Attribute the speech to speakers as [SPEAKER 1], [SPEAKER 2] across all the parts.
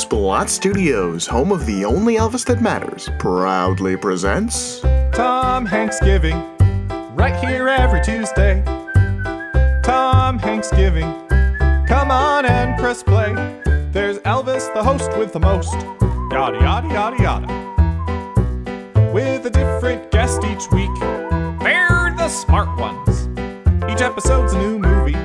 [SPEAKER 1] Splot Studios, home of the only Elvis that matters, proudly presents
[SPEAKER 2] TomHanksgiving, right here every Tuesday. TomHanksgiving, come on and press play. There's Elvis, the host with the most, yada yada yada yada. With a different guest each week, they're the smart ones. Each episode's a new movie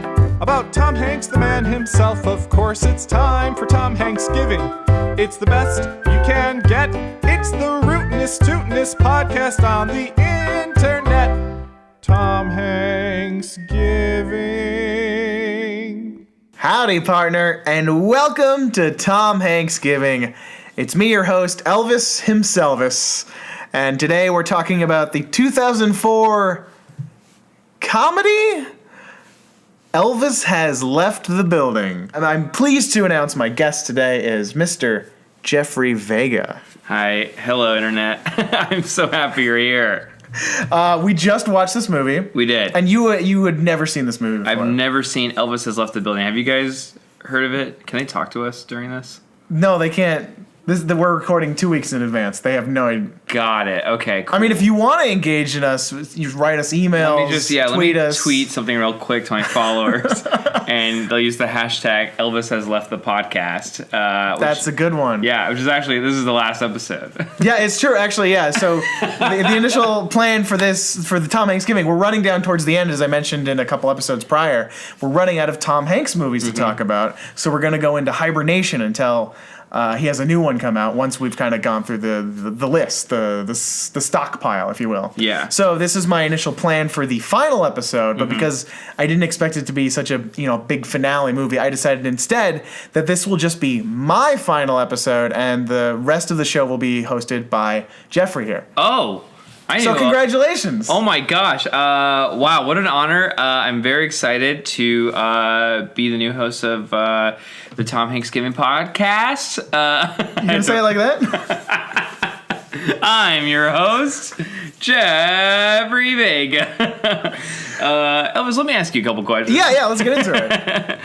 [SPEAKER 2] about Tom Hanks, the man himself. Of course, it's time for TomHanksgiving. It's the best you can get. It's the rootinest, tootinest podcast on the internet. TomHanksgiving.
[SPEAKER 3] Howdy, partner, and welcome to TomHanksgiving. It's me, your host, Elvis himselvis, and today we're talking about the 2004 comedy Elvis Has Left the Building. And I'm pleased to announce my guest today is Mr. Jeffrey Vega.
[SPEAKER 4] Hi. Hello, Internet. I'm so happy you're here.
[SPEAKER 3] We just watched this movie.
[SPEAKER 4] We did.
[SPEAKER 3] And you had never seen this movie before.
[SPEAKER 4] I've never seen Elvis Has Left the Building. Have you guys heard of it? Can they talk to us during this?
[SPEAKER 3] No, they can't. We're recording 2 weeks in advance. They have no idea.
[SPEAKER 4] Got it. Okay, cool.
[SPEAKER 3] I mean, if you want to engage in us, you write us emails, tweet us.
[SPEAKER 4] Tweet something real quick to my followers, and they'll use the hashtag Elvis Has Left the Podcast.
[SPEAKER 3] That's a good one.
[SPEAKER 4] Yeah, which is actually, this is the last episode.
[SPEAKER 3] Yeah, it's true, actually, yeah. So the initial plan for the TomHanksgiving, we're running down towards the end, as I mentioned in a couple episodes prior. We're running out of Tom Hanks movies to talk about, so we're going to go into hibernation until he has a new one come out once we've kind of gone through the list, the stockpile, if you will.
[SPEAKER 4] Yeah.
[SPEAKER 3] So this is my initial plan for the final episode, but because I didn't expect it to be such a big finale movie, I decided instead that this will just be my final episode, and the rest of the show will be hosted by Jeffrey here.
[SPEAKER 4] Oh.
[SPEAKER 3] So congratulations.
[SPEAKER 4] Oh my gosh. Wow, what an honor. I'm very excited to be the new host of the TomHanksgiving podcast.
[SPEAKER 3] You gonna say it like that?
[SPEAKER 4] I'm your host, Jeffrey Vega. Elvis, let me ask you a couple questions.
[SPEAKER 3] Yeah, let's get into it.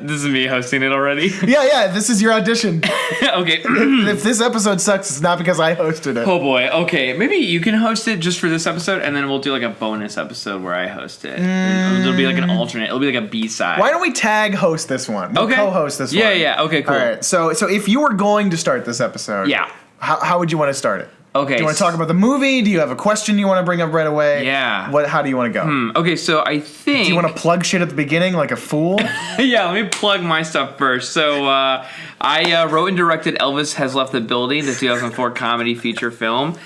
[SPEAKER 4] This is me hosting it already.
[SPEAKER 3] Yeah, this is your audition.
[SPEAKER 4] Okay.
[SPEAKER 3] If this episode sucks, it's not because I hosted it.
[SPEAKER 4] Oh boy, okay. Maybe you can host it just for this episode, and then we'll do like a bonus episode where I host it. It'll be like an alternate. It'll be like a B-side.
[SPEAKER 3] Why don't we tag host this one? We'll co-host this one.
[SPEAKER 4] Yeah, okay, cool.
[SPEAKER 3] All right, so if you were going to start this episode, how would you want to start it?
[SPEAKER 4] Okay.
[SPEAKER 3] Do you want to talk about the movie? Do you have a question you want to bring up right away?
[SPEAKER 4] Yeah.
[SPEAKER 3] How do you want to go?
[SPEAKER 4] Okay, so I think...
[SPEAKER 3] Do you want to plug shit at the beginning like a fool?
[SPEAKER 4] Yeah, let me plug my stuff first. So I wrote and directed Elvis Has Left the Building, the 2004 comedy feature film.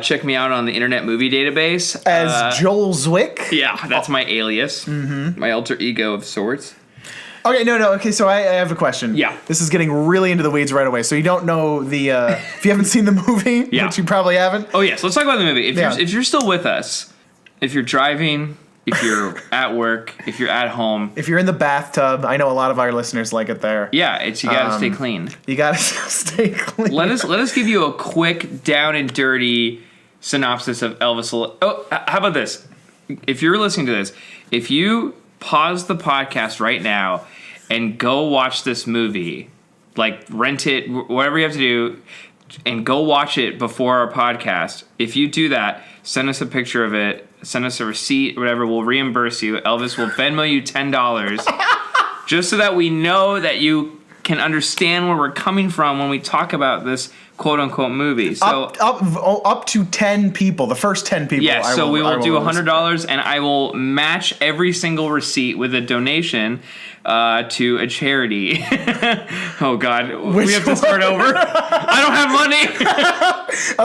[SPEAKER 4] Check me out on the Internet Movie Database.
[SPEAKER 3] As Joel Zwick?
[SPEAKER 4] Yeah, that's my alias. My alter ego of sorts.
[SPEAKER 3] Okay, no. Okay, so I have a question.
[SPEAKER 4] Yeah.
[SPEAKER 3] This is getting really into the weeds right away. So you don't know if you haven't seen the movie, which you probably haven't.
[SPEAKER 4] Oh, yes. Let's talk about the movie. If you're still with us, if you're driving, if you're at work, if you're at home.
[SPEAKER 3] If you're in the bathtub, I know a lot of our listeners like it there.
[SPEAKER 4] Yeah, you gotta stay clean.
[SPEAKER 3] You gotta stay clean.
[SPEAKER 4] Let us give you a quick, down and dirty synopsis of Elvis. Oh, how about this? If you're listening to this, if you pause the podcast right now and go watch this movie, like rent it, whatever you have to do, and go watch it before our podcast. If you do that, send us a picture of it, send us a receipt, whatever, we'll reimburse you. Elvis will Venmo you $10 just so that we know that you can understand where we're coming from when we talk about this quote-unquote movie. So
[SPEAKER 3] up to 10 people, the first 10 people.
[SPEAKER 4] Yeah, so we will do $100, and I will match every single receipt with a donation to a charity. Oh God, we have to start over. I don't have money.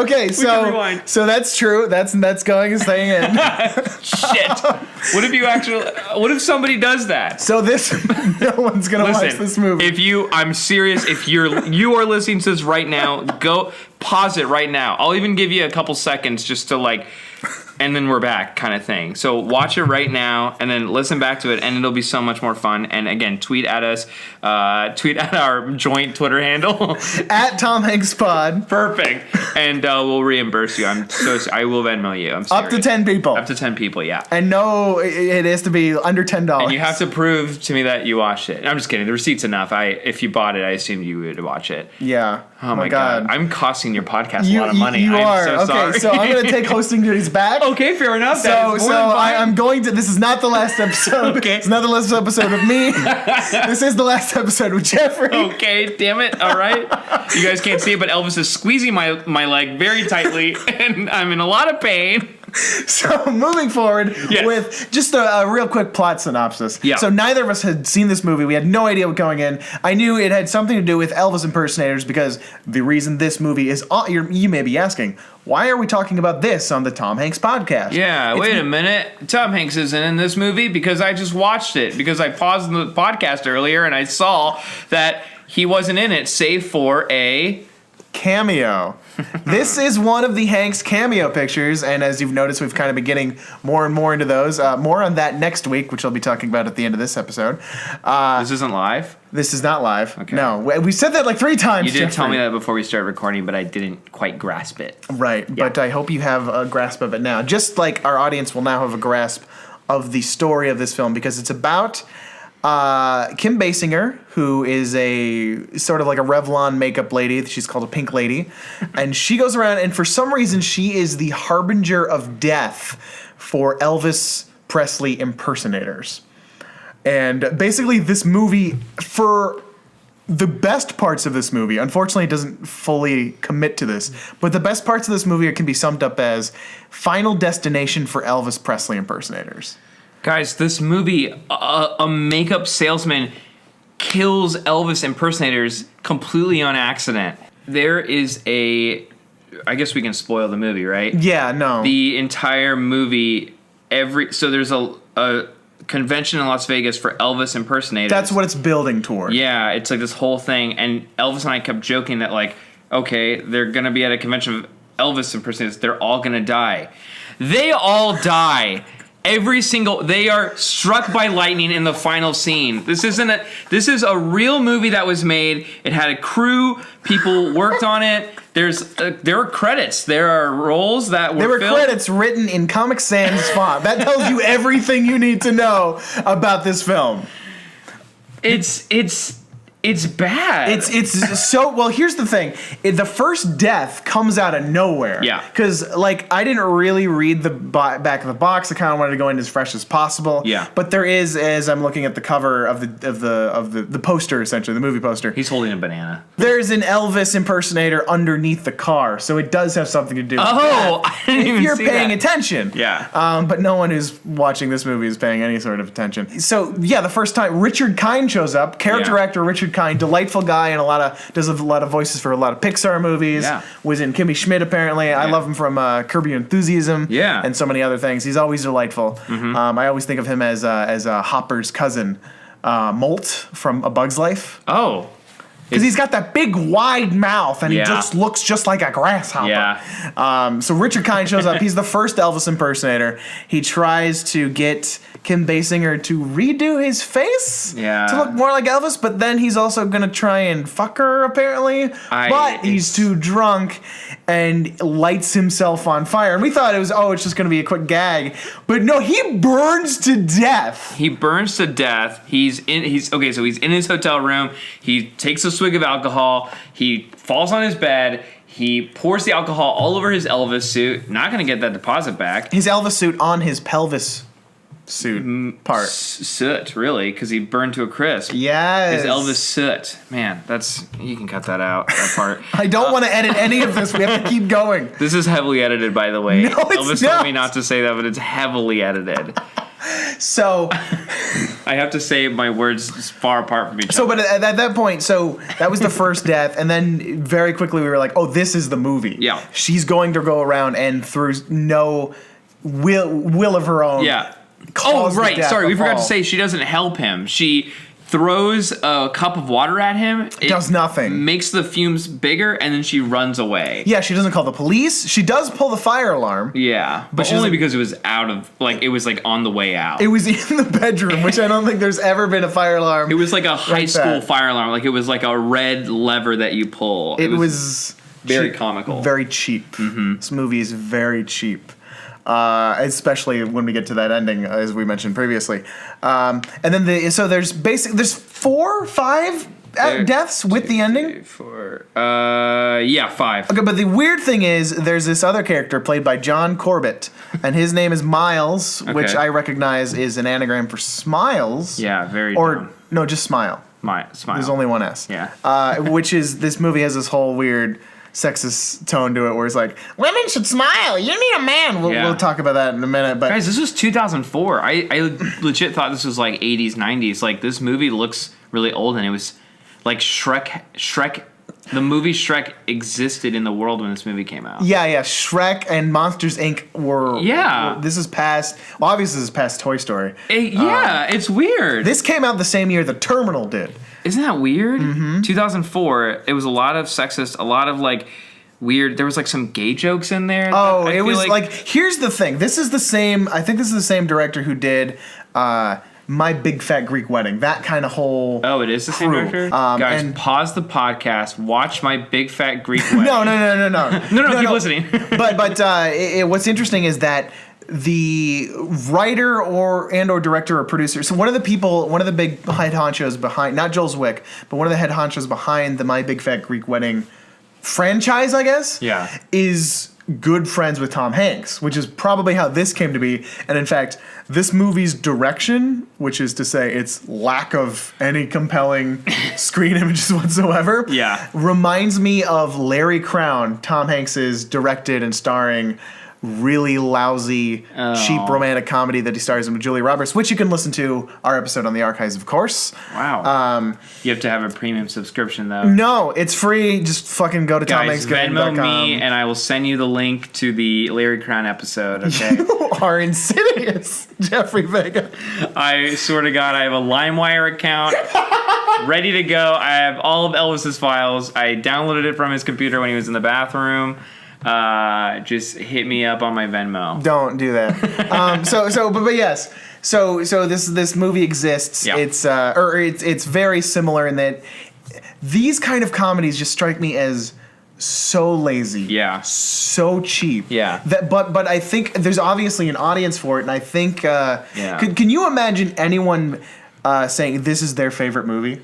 [SPEAKER 3] Okay, so that's true. That's going and staying in.
[SPEAKER 4] Shit. What if somebody does that?
[SPEAKER 3] So no one's gonna watch this movie.
[SPEAKER 4] I'm serious. If you are listening to this right now, go pause it right now. I'll even give you a couple seconds just to and then we're back kind of thing. So watch it right now and then listen back to it, and it'll be so much more fun. And again, tweet at us, tweet at our joint Twitter handle
[SPEAKER 3] at TomHanksPod.
[SPEAKER 4] Perfect. And we'll reimburse you. I will Venmo you. I'm serious.
[SPEAKER 3] Up to 10 people.
[SPEAKER 4] Up to 10 people, yeah.
[SPEAKER 3] And no, it has to be under $10.
[SPEAKER 4] And you have to prove to me that you watched it. I'm just kidding. The receipt's enough. If you bought it, I assumed you would watch it.
[SPEAKER 3] Yeah.
[SPEAKER 4] Oh my God. I'm costing your podcast a lot of money.
[SPEAKER 3] You are.
[SPEAKER 4] I'm so
[SPEAKER 3] okay,
[SPEAKER 4] sorry.
[SPEAKER 3] so I'm going to take hosting duties back.
[SPEAKER 4] Okay, fair enough.
[SPEAKER 3] I'm going to. This is not the last episode.
[SPEAKER 4] Okay.
[SPEAKER 3] It's not the last episode of me. This is the last episode with Jeffrey.
[SPEAKER 4] Okay, damn it. All right. You guys can't see it, but Elvis is squeezing my leg very tightly, and I'm in a lot of pain.
[SPEAKER 3] So moving forward with just a real quick plot synopsis.
[SPEAKER 4] Yeah.
[SPEAKER 3] So neither of us had seen this movie. We had no idea what going in. I knew it had something to do with Elvis impersonators because the reason this movie is on, you may be asking, why are we talking about this on the Tom Hanks podcast?
[SPEAKER 4] Yeah, wait a minute. Tom Hanks isn't in this movie because I just watched it because I paused the podcast earlier and I saw that he wasn't in it save for a
[SPEAKER 3] cameo. This is one of the Hanks cameo pictures, and as you've noticed, we've kind of been getting more and more into those. More on that next week, which I'll be talking about at the end of this episode.
[SPEAKER 4] This isn't live?
[SPEAKER 3] This is not live.
[SPEAKER 4] Okay.
[SPEAKER 3] No, we said that like 3 times.
[SPEAKER 4] You did
[SPEAKER 3] Jeffrey.
[SPEAKER 4] tell me that before we started recording, but I didn't quite grasp it.
[SPEAKER 3] Right, but I hope you have a grasp of it now. Just like our audience will now have a grasp of the story of this film, because it's about Kim Basinger, who is a sort of like a Revlon makeup lady. She's called a Pink Lady. And she goes around, and for some reason, she is the harbinger of death for Elvis Presley impersonators. And basically, this movie, for the best parts of this movie, unfortunately, it doesn't fully commit to this, but the best parts of this movie can be summed up as Final Destination for Elvis Presley impersonators.
[SPEAKER 4] Guys, this movie, a makeup salesman kills Elvis impersonators completely on accident. There is I guess we can spoil the movie, right?
[SPEAKER 3] Yeah, no.
[SPEAKER 4] The entire movie, so there's a convention in Las Vegas for Elvis impersonators.
[SPEAKER 3] That's what it's building toward.
[SPEAKER 4] Yeah, it's like this whole thing, and Elvis and I kept joking that like, okay, they're gonna be at a convention of Elvis impersonators, they're all gonna die. They all die. They are struck by lightning in the final scene. This is a real movie that was made. It had a crew, people worked on it. There were credits. There are roles that were
[SPEAKER 3] There were
[SPEAKER 4] filled.
[SPEAKER 3] credits written in Comic Sans font. That tells you everything you need to know about this film.
[SPEAKER 4] It's bad.
[SPEAKER 3] It's so, well, here's the thing. The first death comes out of nowhere.
[SPEAKER 4] Yeah.
[SPEAKER 3] Because, like, I didn't really read the back of the box. I kind of wanted to go in as fresh as possible.
[SPEAKER 4] Yeah.
[SPEAKER 3] But there is, as I'm looking at the cover of the poster, essentially, the movie poster.
[SPEAKER 4] He's holding a banana.
[SPEAKER 3] There's an Elvis impersonator underneath the car, so it does have something to do with that.
[SPEAKER 4] I didn't even
[SPEAKER 3] if you're
[SPEAKER 4] see
[SPEAKER 3] paying
[SPEAKER 4] that.
[SPEAKER 3] attention.
[SPEAKER 4] Yeah.
[SPEAKER 3] But no one who's watching this movie is paying any sort of attention. So, yeah, the first time Richard Kind shows up, character actor Richard Kind, delightful guy, and does a lot of voices for a lot of Pixar movies.
[SPEAKER 4] Yeah.
[SPEAKER 3] Was in Kimmy Schmidt, apparently. I love him from Curb Your Enthusiasm.
[SPEAKER 4] Yeah.
[SPEAKER 3] And so many other things. He's always delightful.
[SPEAKER 4] Mm-hmm.
[SPEAKER 3] I always think of him as Hopper's cousin, Molt from A Bug's Life.
[SPEAKER 4] Oh.
[SPEAKER 3] Because he's got that big wide mouth and he
[SPEAKER 4] Yeah.
[SPEAKER 3] just looks just like a grasshopper.
[SPEAKER 4] Yeah.
[SPEAKER 3] So Richard Kind shows up. He's the first Elvis impersonator. He tries to get Kim Basinger to redo his face to look more like Elvis, but then he's also going to try and fuck her, apparently. But he's too drunk and lights himself on fire. And we thought it's just going to be a quick gag. But no, he burns to death.
[SPEAKER 4] He burns to death. He's in his hotel room. He takes a swig of alcohol. He falls on his bed. He pours the alcohol all over his Elvis suit. Not going to get that deposit back.
[SPEAKER 3] His Elvis suit on his pelvis suit part.
[SPEAKER 4] Soot, really, because he burned to a crisp.
[SPEAKER 3] Yes.
[SPEAKER 4] His Elvis soot. Man, you can cut that out, that part.
[SPEAKER 3] I don't want to edit any of this. We have to keep going.
[SPEAKER 4] This is heavily edited, by the way.
[SPEAKER 3] No, it's
[SPEAKER 4] Elvis
[SPEAKER 3] not.
[SPEAKER 4] told me not to say that, but it's heavily edited.
[SPEAKER 3] So
[SPEAKER 4] I have to say my words far apart from each other.
[SPEAKER 3] So, but at that point, so that was the first death, and then very quickly we were like, oh, this is the movie.
[SPEAKER 4] Yeah.
[SPEAKER 3] She's going to go around and through no will of her own.
[SPEAKER 4] Yeah.
[SPEAKER 3] cause the
[SPEAKER 4] Right.
[SPEAKER 3] death
[SPEAKER 4] Sorry, we
[SPEAKER 3] of
[SPEAKER 4] forgot to
[SPEAKER 3] all.
[SPEAKER 4] say she doesn't help him. She throws a cup of water at him. It
[SPEAKER 3] does nothing.
[SPEAKER 4] Makes the fumes bigger, and then she runs away.
[SPEAKER 3] Yeah, she doesn't call the police. She does pull the fire alarm.
[SPEAKER 4] Yeah, but
[SPEAKER 3] she
[SPEAKER 4] only
[SPEAKER 3] doesn't-
[SPEAKER 4] because it was it was like on the way out.
[SPEAKER 3] It was in the bedroom, which I don't think there's ever been a fire alarm.
[SPEAKER 4] It was like a high school
[SPEAKER 3] that.
[SPEAKER 4] fire alarm. Like it was like a red lever that you pull.
[SPEAKER 3] It was
[SPEAKER 4] very
[SPEAKER 3] cheap.
[SPEAKER 4] comical.
[SPEAKER 3] Very cheap. This movie is very cheap. Especially when we get to that ending, as we mentioned previously. And then there's 5 deaths with the ending.
[SPEAKER 4] 4. Yeah, 5.
[SPEAKER 3] Okay, but the weird thing is, there's this other character played by John Corbett, and his name is Miles, which
[SPEAKER 4] Okay.
[SPEAKER 3] I recognize is an anagram for Smiles.
[SPEAKER 4] Yeah, very.
[SPEAKER 3] Or
[SPEAKER 4] dumb.
[SPEAKER 3] no, just Smile.
[SPEAKER 4] Smile.
[SPEAKER 3] There's only one S.
[SPEAKER 4] Yeah.
[SPEAKER 3] Which is, this movie has this whole weird sexist tone to it, where it's like, women should smile. You need a man. We'll talk about that in a minute. But
[SPEAKER 4] guys, this was 2004. I legit thought this was like 80s, 90s. Like this movie looks really old, and it was like Shrek. The movie Shrek existed in the world when this movie came out.
[SPEAKER 3] yeah, Shrek and Monsters Inc. were.
[SPEAKER 4] Yeah.
[SPEAKER 3] This is past. Well, obviously, this is past Toy Story.
[SPEAKER 4] It's weird.
[SPEAKER 3] This came out the same year The Terminal did.
[SPEAKER 4] Isn't that weird? 2004. It was a lot of sexist, a lot of like weird. There was like some gay jokes in there.
[SPEAKER 3] Oh,
[SPEAKER 4] I
[SPEAKER 3] it
[SPEAKER 4] feel
[SPEAKER 3] was like, here's the thing. This is the same. I think this is the same director who did My Big Fat Greek Wedding. That kind of whole.
[SPEAKER 4] Oh, it is the same
[SPEAKER 3] crew.
[SPEAKER 4] director? Guys,
[SPEAKER 3] and-
[SPEAKER 4] pause the podcast. Watch My Big Fat Greek Wedding.
[SPEAKER 3] No.
[SPEAKER 4] No, keep listening.
[SPEAKER 3] but what's interesting is that the writer or director or producer. So one of the big head honchos behind, not Joel Zwick, but one of the head honchos behind the My Big Fat Greek Wedding franchise, I guess.
[SPEAKER 4] Yeah.
[SPEAKER 3] Is good friends with Tom Hanks, which is probably how this came to be. And in fact, this movie's direction, which is to say its lack of any compelling screen images whatsoever,
[SPEAKER 4] Yeah.
[SPEAKER 3] reminds me of Larry Crowne, Tom Hanks's directed and starring really lousy, cheap romantic comedy that he stars in with Julia Roberts, which you can listen to our episode on the archives, of course.
[SPEAKER 4] Wow. You have to have a premium subscription though.
[SPEAKER 3] No, it's free. Just fucking go to
[SPEAKER 4] Guys, Venmo
[SPEAKER 3] TomHanksgiving.com.
[SPEAKER 4] me and I will send you the link to the Larry Crowne episode, okay?
[SPEAKER 3] You are insidious, Jeffrey Vega.
[SPEAKER 4] I swear to God, I have a LimeWire account ready to go. I have all of Elvis's files. I downloaded it from his computer when he was in the bathroom. Just hit me up on my Venmo.
[SPEAKER 3] Don't do that. But yes. So this movie exists.
[SPEAKER 4] Yeah.
[SPEAKER 3] It's very similar in that these kind of comedies just strike me as so lazy.
[SPEAKER 4] Yeah.
[SPEAKER 3] So cheap.
[SPEAKER 4] Yeah.
[SPEAKER 3] But I think there's obviously an audience for it, and I think can you imagine anyone saying this is their favorite movie?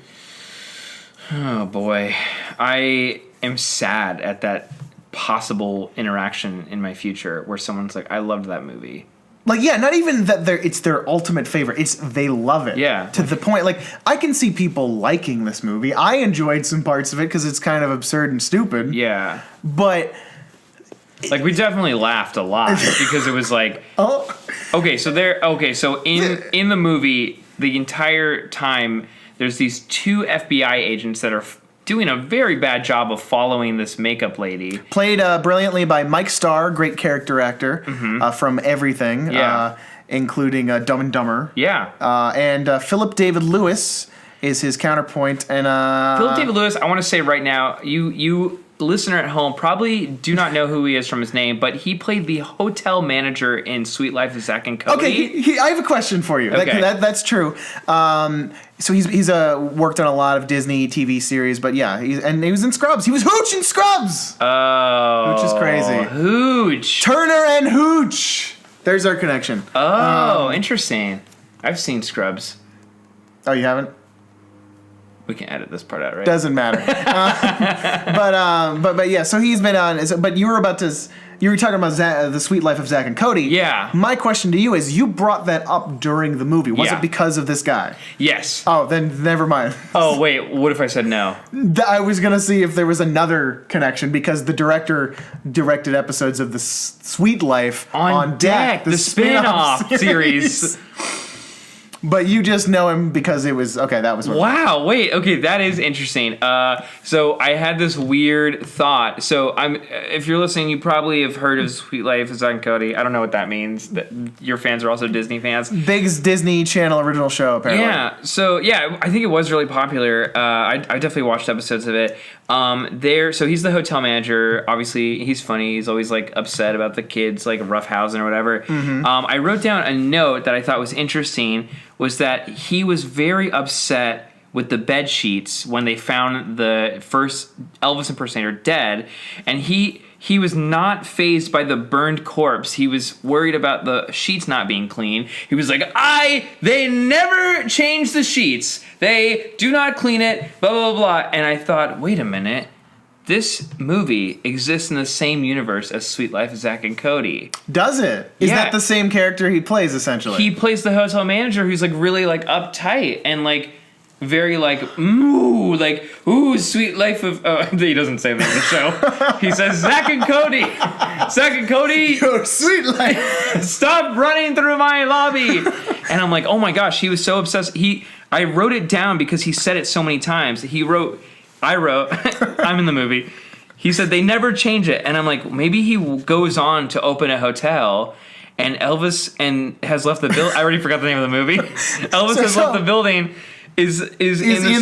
[SPEAKER 4] Oh boy. I am sad at that possible interaction in my future where someone's like, I loved that movie.
[SPEAKER 3] Like, yeah, not even that it's their ultimate favorite. It's they love it.
[SPEAKER 4] Yeah.
[SPEAKER 3] To the point, like, I can see people liking this movie. I enjoyed some parts of it because it's kind of absurd and stupid.
[SPEAKER 4] Yeah.
[SPEAKER 3] But
[SPEAKER 4] Like we definitely laughed a lot because it was like, so in the movie, the entire time there's these 2 FBI agents that are doing a very bad job of following this makeup lady.
[SPEAKER 3] Played brilliantly by Mike Starr, great character actor from everything, including Dumb and Dumber.
[SPEAKER 4] Yeah.
[SPEAKER 3] And Philip David Lewis is his counterpoint. And
[SPEAKER 4] Philip David Lewis, I want to say right now, you listener at home probably do not know who he is from his name, but he played the hotel manager in Sweet Life of Zack and Cody.
[SPEAKER 3] Okay, I have a question for you.
[SPEAKER 4] Okay.
[SPEAKER 3] That's true. So he's worked on a lot of Disney TV series, but yeah, he was in Scrubs. He was Hooch in Scrubs.
[SPEAKER 4] Oh.
[SPEAKER 3] Hooch is crazy.
[SPEAKER 4] Hooch.
[SPEAKER 3] Turner and Hooch. There's our connection.
[SPEAKER 4] Oh, interesting. I've seen Scrubs.
[SPEAKER 3] Oh, you haven't?
[SPEAKER 4] We can edit this part out, right?
[SPEAKER 3] Doesn't matter. But yeah. So he's been on. But you were talking about the Sweet Life of Zack and Cody.
[SPEAKER 4] Yeah.
[SPEAKER 3] My question to you is: you brought that up during the movie. Was it because of this guy?
[SPEAKER 4] Yes.
[SPEAKER 3] Oh, then never mind.
[SPEAKER 4] Oh, wait. What if I said no?
[SPEAKER 3] I was gonna see if there was another connection because the director directed episodes of the Sweet Life
[SPEAKER 4] on Deck, the spin-off series.
[SPEAKER 3] But you just know him because it was okay. That was what
[SPEAKER 4] Wow, wait, okay, that is interesting. So I had this weird thought. So if you're listening, you probably have heard of Sweet Life of Zack and Cody. I don't know what that means. Your fans are also Disney fans.
[SPEAKER 3] Biggest Disney Channel original show, apparently.
[SPEAKER 4] Yeah. So yeah, I think it was really popular. I definitely watched episodes of it. So he's the hotel manager. Obviously, he's funny. He's always like upset about the kids like roughhousing or whatever.
[SPEAKER 3] Mm-hmm.
[SPEAKER 4] I wrote down a note that I thought was interesting. Was that he was very upset with the bed sheets when they found the first Elvis impersonator dead, and he was not fazed by the burned corpse. He was worried about the sheets not being clean. He was like, they never change the sheets. They do not clean it, blah, blah, blah. And I thought, wait a minute. This movie exists in the same universe as Sweet Life of Zack and Cody.
[SPEAKER 3] Does it? Is
[SPEAKER 4] Yeah.
[SPEAKER 3] that the same character he plays, essentially?
[SPEAKER 4] He plays the hotel manager who's like really like uptight and like very like sweet life of he doesn't say that in the show. He says Zack and Cody. Zack and Cody,
[SPEAKER 3] Your sweet life.
[SPEAKER 4] stop running through my lobby. And I'm like, oh my gosh, he was so obsessed. I wrote it down because he said it so many times. I wrote, I'm in the movie. He said they never change it. And I'm like, maybe he goes on to open a hotel and Elvis has left the building. I already forgot the name of the movie. Elvis has left the building is in the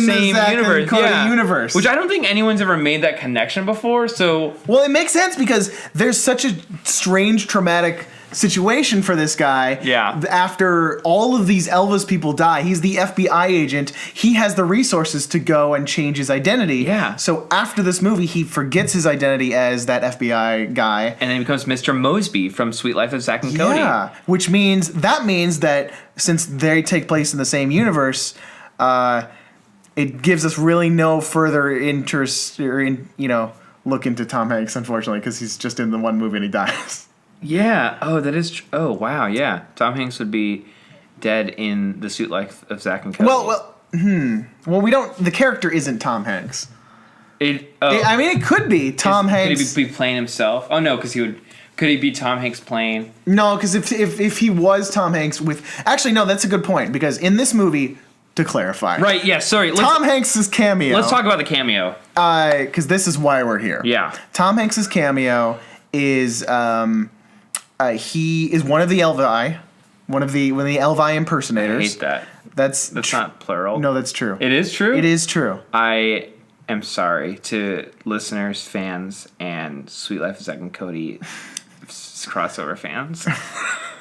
[SPEAKER 4] same
[SPEAKER 3] Zack and
[SPEAKER 4] universe.
[SPEAKER 3] Cody universe.
[SPEAKER 4] Which I don't think anyone's ever made that connection before. So
[SPEAKER 3] Well, it makes sense because there's such a strange, traumatic situation for this guy.
[SPEAKER 4] Yeah.
[SPEAKER 3] After all of these Elvis people die, he's the FBI agent. He has the resources to go and change his identity.
[SPEAKER 4] Yeah.
[SPEAKER 3] So after this movie, he forgets his identity as that FBI guy.
[SPEAKER 4] and then he becomes Mr. Mosby from Sweet Life of Zack and Cody.
[SPEAKER 3] Yeah. Which means that since they take place in the same universe, it gives us really no further interest or look into Tom Hanks, unfortunately, because he's just in the one movie and he dies.
[SPEAKER 4] Yeah. Oh, that is. Oh, wow. Yeah. Tom Hanks would be dead in the Sweet Life of Zack and Cody.
[SPEAKER 3] Well, we don't. The character isn't Tom Hanks.
[SPEAKER 4] I
[SPEAKER 3] mean, it could be Tom Hanks.
[SPEAKER 4] Could he be playing himself? Oh no, because he would. Could he be Tom Hanks playing?
[SPEAKER 3] No, because if he was Tom Hanks actually no, that's a good point because in this movie, to clarify,
[SPEAKER 4] Right. Yeah. Sorry.
[SPEAKER 3] Tom Hanks's cameo.
[SPEAKER 4] Let's talk about the cameo.
[SPEAKER 3] Because this is why we're here.
[SPEAKER 4] Yeah.
[SPEAKER 3] Tom Hanks's cameo is he is one of the Elvi, one of the Elvi impersonators.
[SPEAKER 4] I hate that.
[SPEAKER 3] That's
[SPEAKER 4] not plural.
[SPEAKER 3] No, that's true.
[SPEAKER 4] It is true.
[SPEAKER 3] It is true.
[SPEAKER 4] I am sorry to listeners, fans, and Sweet Life of Zack and Cody crossover fans.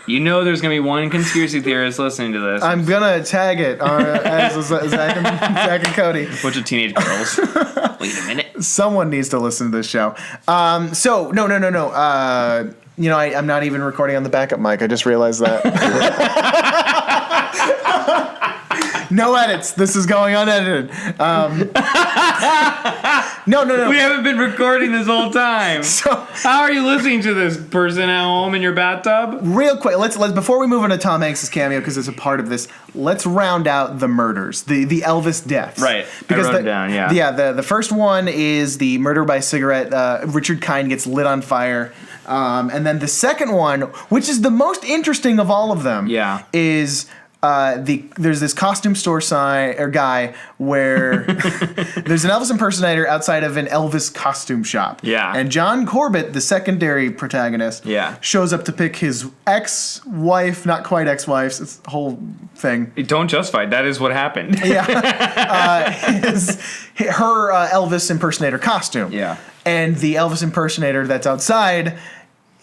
[SPEAKER 4] You know there's going to be one conspiracy theorist listening to this.
[SPEAKER 3] I'm gonna tag it as Zack and Cody.
[SPEAKER 4] A bunch of teenage girls. Wait a minute.
[SPEAKER 3] Someone needs to listen to this show. So no. I'm not even recording on the backup mic. I just realized that. No edits. This is going unedited. No.
[SPEAKER 4] We haven't been recording this whole time.
[SPEAKER 3] So
[SPEAKER 4] how are you listening to this, person at home in your bathtub?
[SPEAKER 3] real quick, let's before we move into Tom Hanks' cameo because it's a part of this. Let's round out the murders, the Elvis deaths.
[SPEAKER 4] Right. I wrote it down. Yeah.
[SPEAKER 3] Yeah. The first one is the murder by cigarette. Richard Kind gets lit on fire. And then the second one, which is the most interesting of all of them, is there's this costume store guy where there's an Elvis impersonator outside of an Elvis costume shop.
[SPEAKER 4] Yeah.
[SPEAKER 3] And John Corbett, the secondary protagonist, shows up to pick his ex-wife, not quite ex-wife, it's the whole thing.
[SPEAKER 4] Don't justify it. That is what happened.
[SPEAKER 3] Yeah. Her Elvis impersonator costume.
[SPEAKER 4] Yeah.
[SPEAKER 3] And the Elvis impersonator that's outside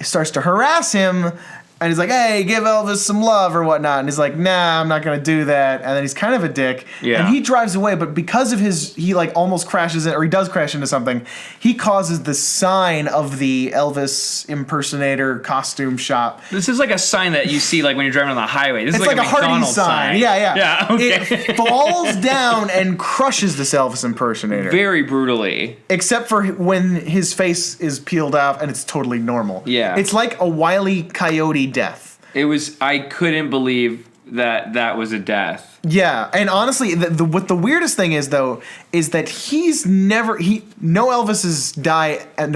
[SPEAKER 3] starts to harass him, and he's like, hey, give Elvis some love or whatnot. And he's like, nah, I'm not going to do that. And then he's kind of a dick.
[SPEAKER 4] Yeah.
[SPEAKER 3] And he drives away, but because of he like almost crashes it, or he does crash into something, he causes the sign of the Elvis impersonator costume shop.
[SPEAKER 4] This is like a sign that you see like when you're driving on the highway. This
[SPEAKER 3] It's
[SPEAKER 4] is like a
[SPEAKER 3] Hardee's
[SPEAKER 4] McDonald's sign.
[SPEAKER 3] Yeah.
[SPEAKER 4] Yeah, okay.
[SPEAKER 3] It falls down and crushes this Elvis impersonator.
[SPEAKER 4] Very brutally.
[SPEAKER 3] Except for when his face is peeled off and it's totally normal.
[SPEAKER 4] Yeah.
[SPEAKER 3] It's like a Wile E. Coyote death.
[SPEAKER 4] I couldn't believe that was a death.
[SPEAKER 3] Yeah, and honestly, what the weirdest thing is though is that no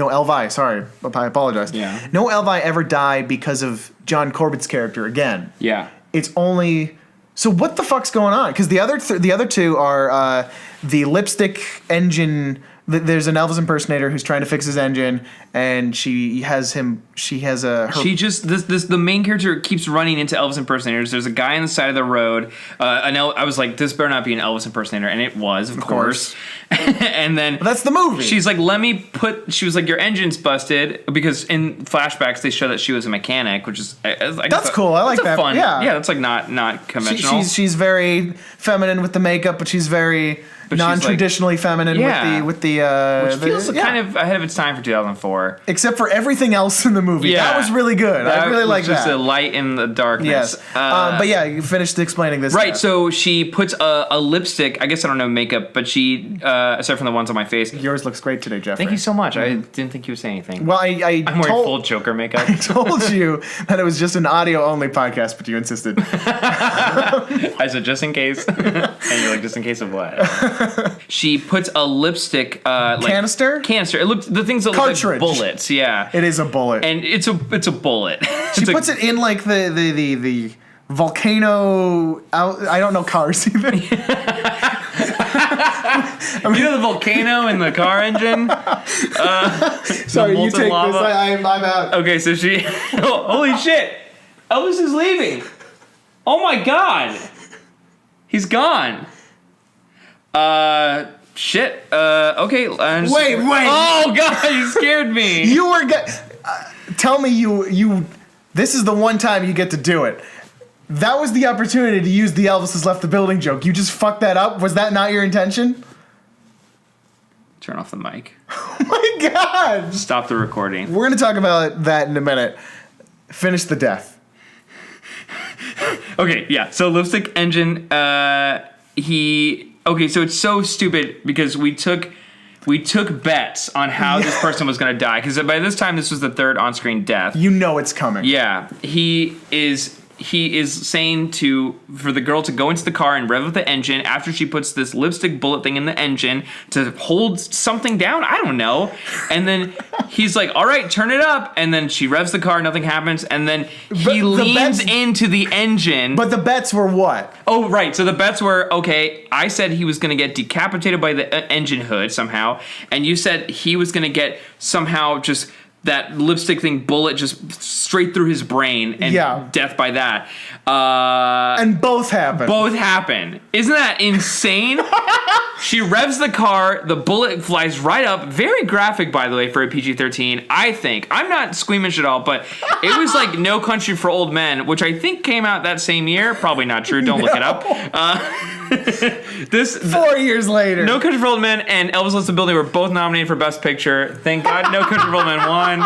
[SPEAKER 3] Elvi. Sorry, I apologize.
[SPEAKER 4] Yeah.
[SPEAKER 3] No Elvi ever die because of John Corbett's character again.
[SPEAKER 4] Yeah.
[SPEAKER 3] It's only So what the fuck's going on? Because the other two are the lipstick engine. There's an Elvis impersonator who's trying to fix his engine, and the
[SPEAKER 4] main character keeps running into Elvis impersonators. There's a guy on the side of the road. I was like, this better not be an Elvis impersonator, and it was, of course. And then
[SPEAKER 3] that's the movie.
[SPEAKER 4] She's like, she was like, your engine's busted, because in flashbacks they show that she was a mechanic, which is
[SPEAKER 3] that's cool. I like that.
[SPEAKER 4] Fun,
[SPEAKER 3] yeah,
[SPEAKER 4] that's like not conventional.
[SPEAKER 3] She's very feminine with the makeup, but she's very non-traditionally feminine with the
[SPEAKER 4] which feels kind of ahead of its time for 2004.
[SPEAKER 3] Except for everything else in the movie. Yeah. That was really good. I really like that.
[SPEAKER 4] Just a light in the darkness.
[SPEAKER 3] Yes. But yeah, you finished explaining this.
[SPEAKER 4] Right, so she puts a lipstick, I guess I don't know makeup, but she, aside from the ones on my face.
[SPEAKER 3] Yours looks great today, Jeffrey.
[SPEAKER 4] Thank you so much. I didn't think you would say anything.
[SPEAKER 3] Well,
[SPEAKER 4] I'm wearing full Joker makeup.
[SPEAKER 3] I told you that it was just an audio-only podcast, but you insisted.
[SPEAKER 4] I said just in case. And you're like, just in case of what? She puts a lipstick
[SPEAKER 3] canister.
[SPEAKER 4] It looks the things that look like bullets. Yeah,
[SPEAKER 3] it is a bullet,
[SPEAKER 4] and it's a bullet.
[SPEAKER 3] She puts it in like the volcano. I don't know cars either.
[SPEAKER 4] You know the volcano in the car engine?
[SPEAKER 3] Sorry, you take lava. This. I'm out.
[SPEAKER 4] Okay, so she. Holy shit! Elvis is leaving. Oh my god, he's gone. Shit. Okay.
[SPEAKER 3] Wait.
[SPEAKER 4] Oh god, you scared me.
[SPEAKER 3] You were tell me you. This is the one time you get to do it. That was the opportunity to use the Elvis has left the building joke. You just fucked that up. Was that not your intention?
[SPEAKER 4] Turn off the mic.
[SPEAKER 3] Oh my god.
[SPEAKER 4] Stop the recording.
[SPEAKER 3] We're gonna talk about that in a minute. Finish the death.
[SPEAKER 4] Okay. Yeah. So lipstick engine. Okay, so it's so stupid because we took bets on how this person was going to die, because by this time this was the third on-screen death.
[SPEAKER 3] You know it's coming.
[SPEAKER 4] Yeah, he is saying for the girl to go into the car and rev up the engine after she puts this lipstick bullet thing in the engine to hold something down. I don't know. And then he's like, all right, turn it up. And then she revs the car, nothing happens. And then he leans into the engine.
[SPEAKER 3] But the bets were what?
[SPEAKER 4] Oh, right. So the bets were, okay, I said he was going to get decapitated by the engine hood somehow. And you said he was going to get somehow just that lipstick thing bullet just straight through his brain and death by that.
[SPEAKER 3] And both happen.
[SPEAKER 4] Both happen. Isn't that insane? She revs the car, the bullet flies right up. Very graphic, by the way, for a PG-13, I think. I'm not squeamish at all, but it was like No Country for Old Men, which I think came out that same year. Probably not true. Don't look it up.
[SPEAKER 3] 4 years later.
[SPEAKER 4] No Country for Old Men and Elvis Left the Building were both nominated for Best Picture. Thank God No Country for Old Men won.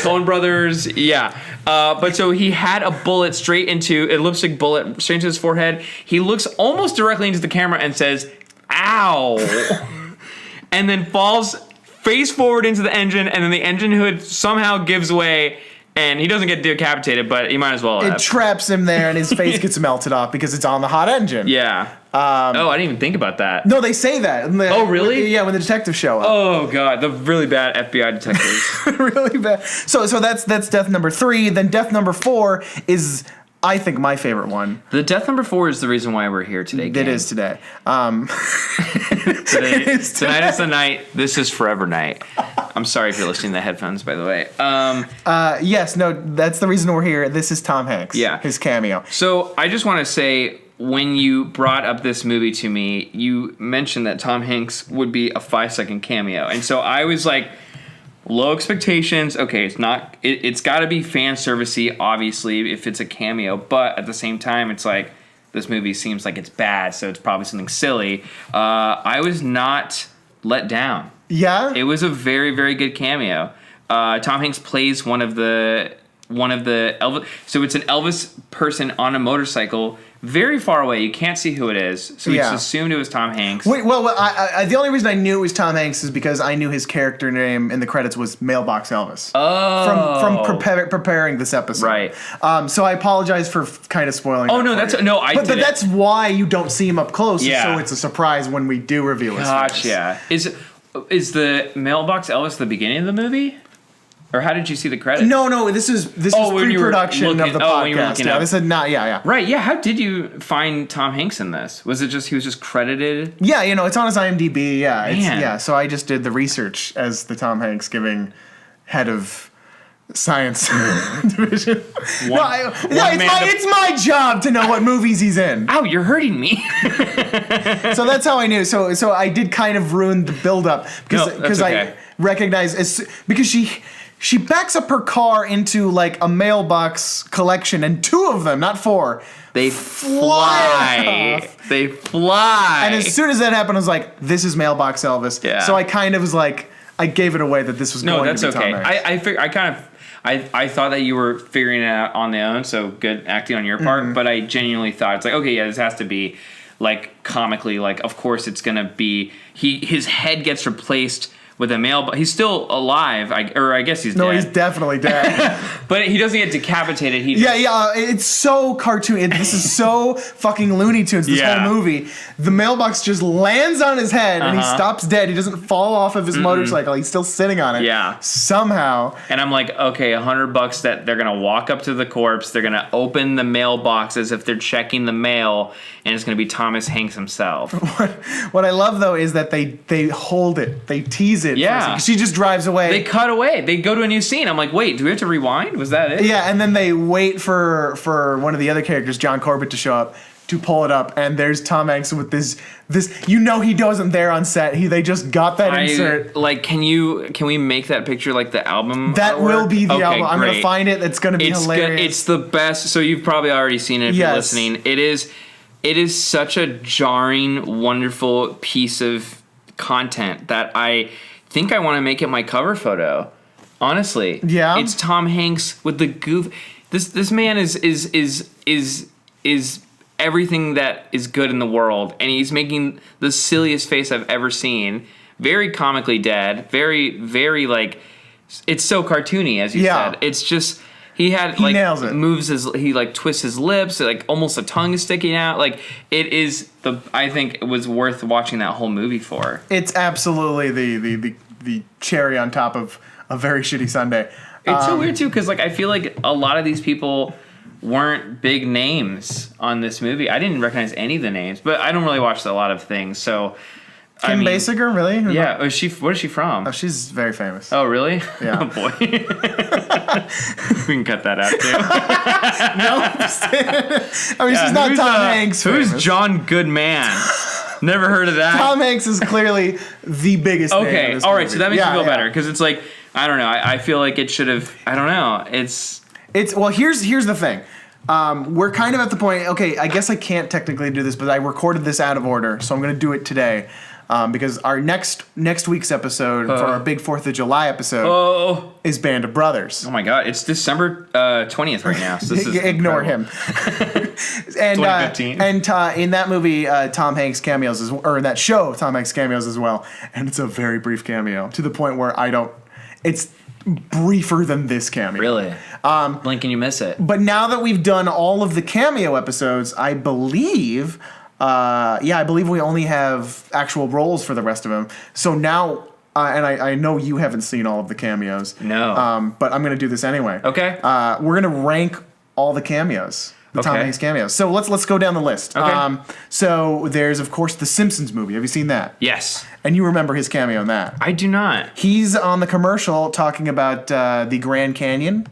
[SPEAKER 4] Coen Brothers, yeah. But so he had a bullet a lipstick bullet straight into his forehead. He looks almost directly into the camera and says, ow. And then falls face forward into the engine, and then the engine hood somehow gives way, and he doesn't get decapitated, but he might as well have.
[SPEAKER 3] It traps him there, and his face gets melted off because it's on the hot engine.
[SPEAKER 4] Yeah. I didn't even think about that.
[SPEAKER 3] No, they say that.
[SPEAKER 4] Oh, really?
[SPEAKER 3] Yeah, when the detectives show up.
[SPEAKER 4] Oh, God. The really bad FBI detectives.
[SPEAKER 3] Really bad. So that's death number 3. Then death number 4 is, I think, my favorite one.
[SPEAKER 4] The death number 4 is the reason why we're here today, gang.
[SPEAKER 3] It is today.
[SPEAKER 4] Tonight is the night. This is forever night. I'm sorry if you're listening to the headphones, by the way.
[SPEAKER 3] Yes, no, that's the reason we're here. This is Tom Hanks.
[SPEAKER 4] Yeah.
[SPEAKER 3] His cameo.
[SPEAKER 4] So I just want to say, when you brought up this movie to me, you mentioned that Tom Hanks would be a 5-second cameo. And so I was like, low expectations. Okay, it's got to be fan servicey, obviously, if it's a cameo. But at the same time, it's like, this movie seems like it's bad, so it's probably something silly. I was not let down.
[SPEAKER 3] Yeah?
[SPEAKER 4] It was a very, very good cameo. Tom Hanks plays one of the Elvis. So it's an Elvis person on a motorcycle, very far away. You can't see who it is. So we just assumed it was Tom Hanks.
[SPEAKER 3] Wait, well, I the only reason I knew it was Tom Hanks is because I knew his character name in the credits was Mailbox Elvis.
[SPEAKER 4] Oh.
[SPEAKER 3] From preparing this episode.
[SPEAKER 4] Right.
[SPEAKER 3] So I apologize for kind of spoiling.
[SPEAKER 4] Oh, no,
[SPEAKER 3] But that's why you don't see him up close.
[SPEAKER 4] Yeah.
[SPEAKER 3] So it's a surprise when we do reveal his face.
[SPEAKER 4] Gotcha. Is the Mailbox Elvis the beginning of the movie? Or how did you see the credits?
[SPEAKER 3] No. This was
[SPEAKER 4] when you were
[SPEAKER 3] pre-production of the
[SPEAKER 4] looking-
[SPEAKER 3] podcast.
[SPEAKER 4] when you were looking
[SPEAKER 3] Yeah,
[SPEAKER 4] up.
[SPEAKER 3] this is not. Yeah.
[SPEAKER 4] Right, yeah. How did you find Tom Hanks in this? Was it just he was just credited?
[SPEAKER 3] Yeah, it's on his IMDb. Yeah,
[SPEAKER 4] Man.
[SPEAKER 3] So I just did the research as the Tomhanksgiving head of science division. It's my job to know what movies he's in.
[SPEAKER 4] Ow, you're hurting me.
[SPEAKER 3] So that's how I knew. So I did kind of ruin the build-up because
[SPEAKER 4] No, that's okay.
[SPEAKER 3] I recognize because she backs up her car into like a mailbox collection, and 2 of them, not 4.
[SPEAKER 4] They fly.
[SPEAKER 3] off.
[SPEAKER 4] They fly.
[SPEAKER 3] And as soon as that happened, I was like, "This is Mailbox Elvis."
[SPEAKER 4] Yeah.
[SPEAKER 3] So I kind of was like, I gave it away that this was
[SPEAKER 4] No,
[SPEAKER 3] going
[SPEAKER 4] that's
[SPEAKER 3] to be
[SPEAKER 4] okay.
[SPEAKER 3] Tom Hanks.
[SPEAKER 4] I thought that you were figuring it out on the own, so good acting on your part.
[SPEAKER 3] Mm-hmm.
[SPEAKER 4] But I genuinely thought it's like, okay, yeah, this has to be like comically, like of course it's gonna be. His head gets replaced with a mailbox. He's still alive, I guess he's
[SPEAKER 3] No,
[SPEAKER 4] dead.
[SPEAKER 3] he's definitely dead.
[SPEAKER 4] But he doesn't get decapitated.
[SPEAKER 3] Yeah, it's so cartoon. This is so fucking Looney Tunes, this
[SPEAKER 4] Yeah.
[SPEAKER 3] whole movie. The mailbox just lands on his head, and he
[SPEAKER 4] Uh-huh.
[SPEAKER 3] stops dead. He doesn't fall off of his motorcycle. He's still sitting on it.
[SPEAKER 4] Yeah.
[SPEAKER 3] Somehow.
[SPEAKER 4] And I'm like, okay, $100 that they're gonna walk up to the corpse, they're gonna open the mailbox as if they're checking the mail, and it's gonna be Thomas Hanks himself.
[SPEAKER 3] What I love, though, is that they hold it. They tease it.
[SPEAKER 4] Yeah.
[SPEAKER 3] She just drives away.
[SPEAKER 4] They cut away. They go to a new scene. I'm like, wait, do we have to rewind? Was that it?
[SPEAKER 3] Yeah, and then they wait for one of the other characters, John Corbett, to show up to pull it up, and there's Tom Hanks with this he wasn't there on set. They just got that insert.
[SPEAKER 4] Can we make that picture like the album?
[SPEAKER 3] That
[SPEAKER 4] artwork?
[SPEAKER 3] will be the
[SPEAKER 4] Okay,
[SPEAKER 3] album. I'm gonna
[SPEAKER 4] great.
[SPEAKER 3] find it. It's gonna be hilarious.
[SPEAKER 4] It's the best. So you've probably already seen it if you're
[SPEAKER 3] Yes.
[SPEAKER 4] listening. It is such a jarring, wonderful piece of content that I think I want to make it my cover photo. Honestly,
[SPEAKER 3] Yeah.
[SPEAKER 4] it's Tom Hanks with the goof. This man is everything that is good in the world, and he's making the silliest face I've ever seen. Very comically dead. Very, very like it's so cartoony, as you
[SPEAKER 3] Yeah.
[SPEAKER 4] said. It's just he
[SPEAKER 3] nails it.
[SPEAKER 4] he twists his lips, like almost a tongue is sticking out. Like I think it was worth watching that whole movie for.
[SPEAKER 3] It's absolutely the cherry on top of a very shitty Sunday.
[SPEAKER 4] It's so weird too, because like I feel like a lot of these people weren't big names on this movie. I didn't recognize any of the names, but I don't really watch a lot of things. So
[SPEAKER 3] Kim Basinger, really?
[SPEAKER 4] Yeah, what is she from?
[SPEAKER 3] Oh, she's very famous.
[SPEAKER 4] Oh, really?
[SPEAKER 3] Yeah.
[SPEAKER 4] Oh boy. We can cut that out too.
[SPEAKER 3] I mean, she's not Tom Hanks.
[SPEAKER 4] Who's
[SPEAKER 3] famous.
[SPEAKER 4] John Goodman? Never heard of that.
[SPEAKER 3] Tom Hanks is clearly the biggest name
[SPEAKER 4] Okay,
[SPEAKER 3] in this
[SPEAKER 4] all right,
[SPEAKER 3] movie.
[SPEAKER 4] so that makes me feel
[SPEAKER 3] Yeah.
[SPEAKER 4] better, because it's like, I don't know, I feel like it should have, I don't know,
[SPEAKER 3] It's well. Here's the thing. We're kind of at the point. Okay, I guess I can't technically do this, but I recorded this out of order, so I'm going to do it today. Because our next week's episode for our big 4th of July episode is Band of Brothers.
[SPEAKER 4] Oh my god, it's December 20th right now. So this is
[SPEAKER 3] Ignore
[SPEAKER 4] incredible.
[SPEAKER 3] him. And
[SPEAKER 4] 2015.
[SPEAKER 3] In that movie, Tom Hanks cameos or in that show, Tom Hanks cameos as well. And it's a very brief cameo to the point where it's briefer than this cameo.
[SPEAKER 4] Really? Blink and you miss it.
[SPEAKER 3] But now that we've done all of the cameo episodes, I believe we only have actual roles for the rest of them. So now, and I know you haven't seen all of the cameos.
[SPEAKER 4] No.
[SPEAKER 3] But I'm going to do this anyway.
[SPEAKER 4] Okay.
[SPEAKER 3] We're going to rank all the cameos. The Tom
[SPEAKER 4] Okay.
[SPEAKER 3] Hanks cameos. So let's go down the list.
[SPEAKER 4] Okay.
[SPEAKER 3] So there's, of course, the Simpsons movie. Have you seen that?
[SPEAKER 4] Yes.
[SPEAKER 3] And you remember his cameo in that.
[SPEAKER 4] I do not.
[SPEAKER 3] He's on the commercial talking about the Grand Canyon.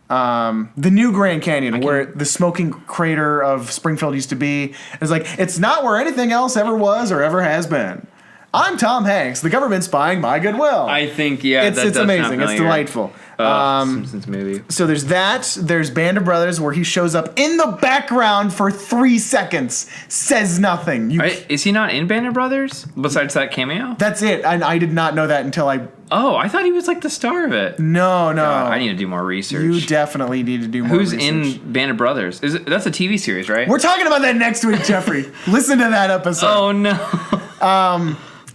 [SPEAKER 3] The new Grand Canyon, where the smoking crater of Springfield used to be. It's like, it's not where anything else ever was or ever has been. I'm Tom Hanks. The government's spying my goodwill.
[SPEAKER 4] I think, yeah,
[SPEAKER 3] it's amazing. It's delightful.
[SPEAKER 4] Simpsons movie.
[SPEAKER 3] So there's that. There's Band of Brothers, where he shows up in the background for 3 seconds, says nothing.
[SPEAKER 4] Is he not in Band of Brothers besides that cameo?
[SPEAKER 3] That's it. And I did not know that until I.
[SPEAKER 4] Oh, I thought he was like the star of it.
[SPEAKER 3] No.
[SPEAKER 4] God, I need to do more research.
[SPEAKER 3] You definitely need to do more
[SPEAKER 4] Who's
[SPEAKER 3] research.
[SPEAKER 4] in Band of Brothers? That's a TV series, right?
[SPEAKER 3] We're talking about that next week, Jeffrey. Listen to that episode.
[SPEAKER 4] Oh no.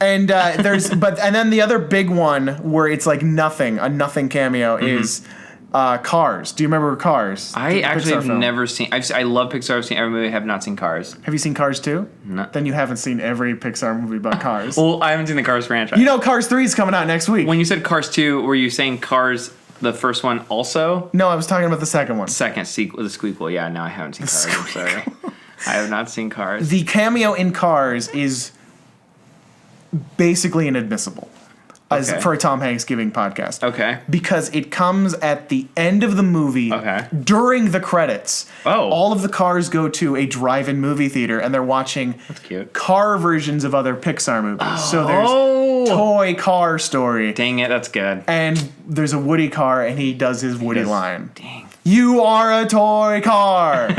[SPEAKER 3] And and then the other big one where it's like a nothing cameo is Cars. Do you remember Cars?
[SPEAKER 4] I
[SPEAKER 3] The
[SPEAKER 4] actually
[SPEAKER 3] Pixar
[SPEAKER 4] have
[SPEAKER 3] film.
[SPEAKER 4] never seen. I love Pixar. I've seen every movie. I have not seen Cars.
[SPEAKER 3] Have you seen Cars 2?
[SPEAKER 4] No.
[SPEAKER 3] Then you haven't seen every Pixar movie but Cars.
[SPEAKER 4] Well, I haven't seen the Cars franchise.
[SPEAKER 3] You know Cars 3 is coming out next week.
[SPEAKER 4] When you said Cars 2, were you saying Cars the first one also?
[SPEAKER 3] No, I was talking about the second one.
[SPEAKER 4] Second sequel, the sequel. Yeah, no, I haven't seen Cars. I'm sorry. I have not seen Cars.
[SPEAKER 3] The cameo in Cars is basically inadmissible for a TomHanksgiving podcast.
[SPEAKER 4] Okay.
[SPEAKER 3] Because it comes at the end of the movie during the credits.
[SPEAKER 4] Oh.
[SPEAKER 3] All of the cars go to a drive-in movie theater and they're watching car versions of other Pixar movies.
[SPEAKER 4] Oh.
[SPEAKER 3] So there's Toy Car Story.
[SPEAKER 4] Dang it, that's good.
[SPEAKER 3] And there's a Woody car and he does his Woody line.
[SPEAKER 4] Dang.
[SPEAKER 3] You are a toy car.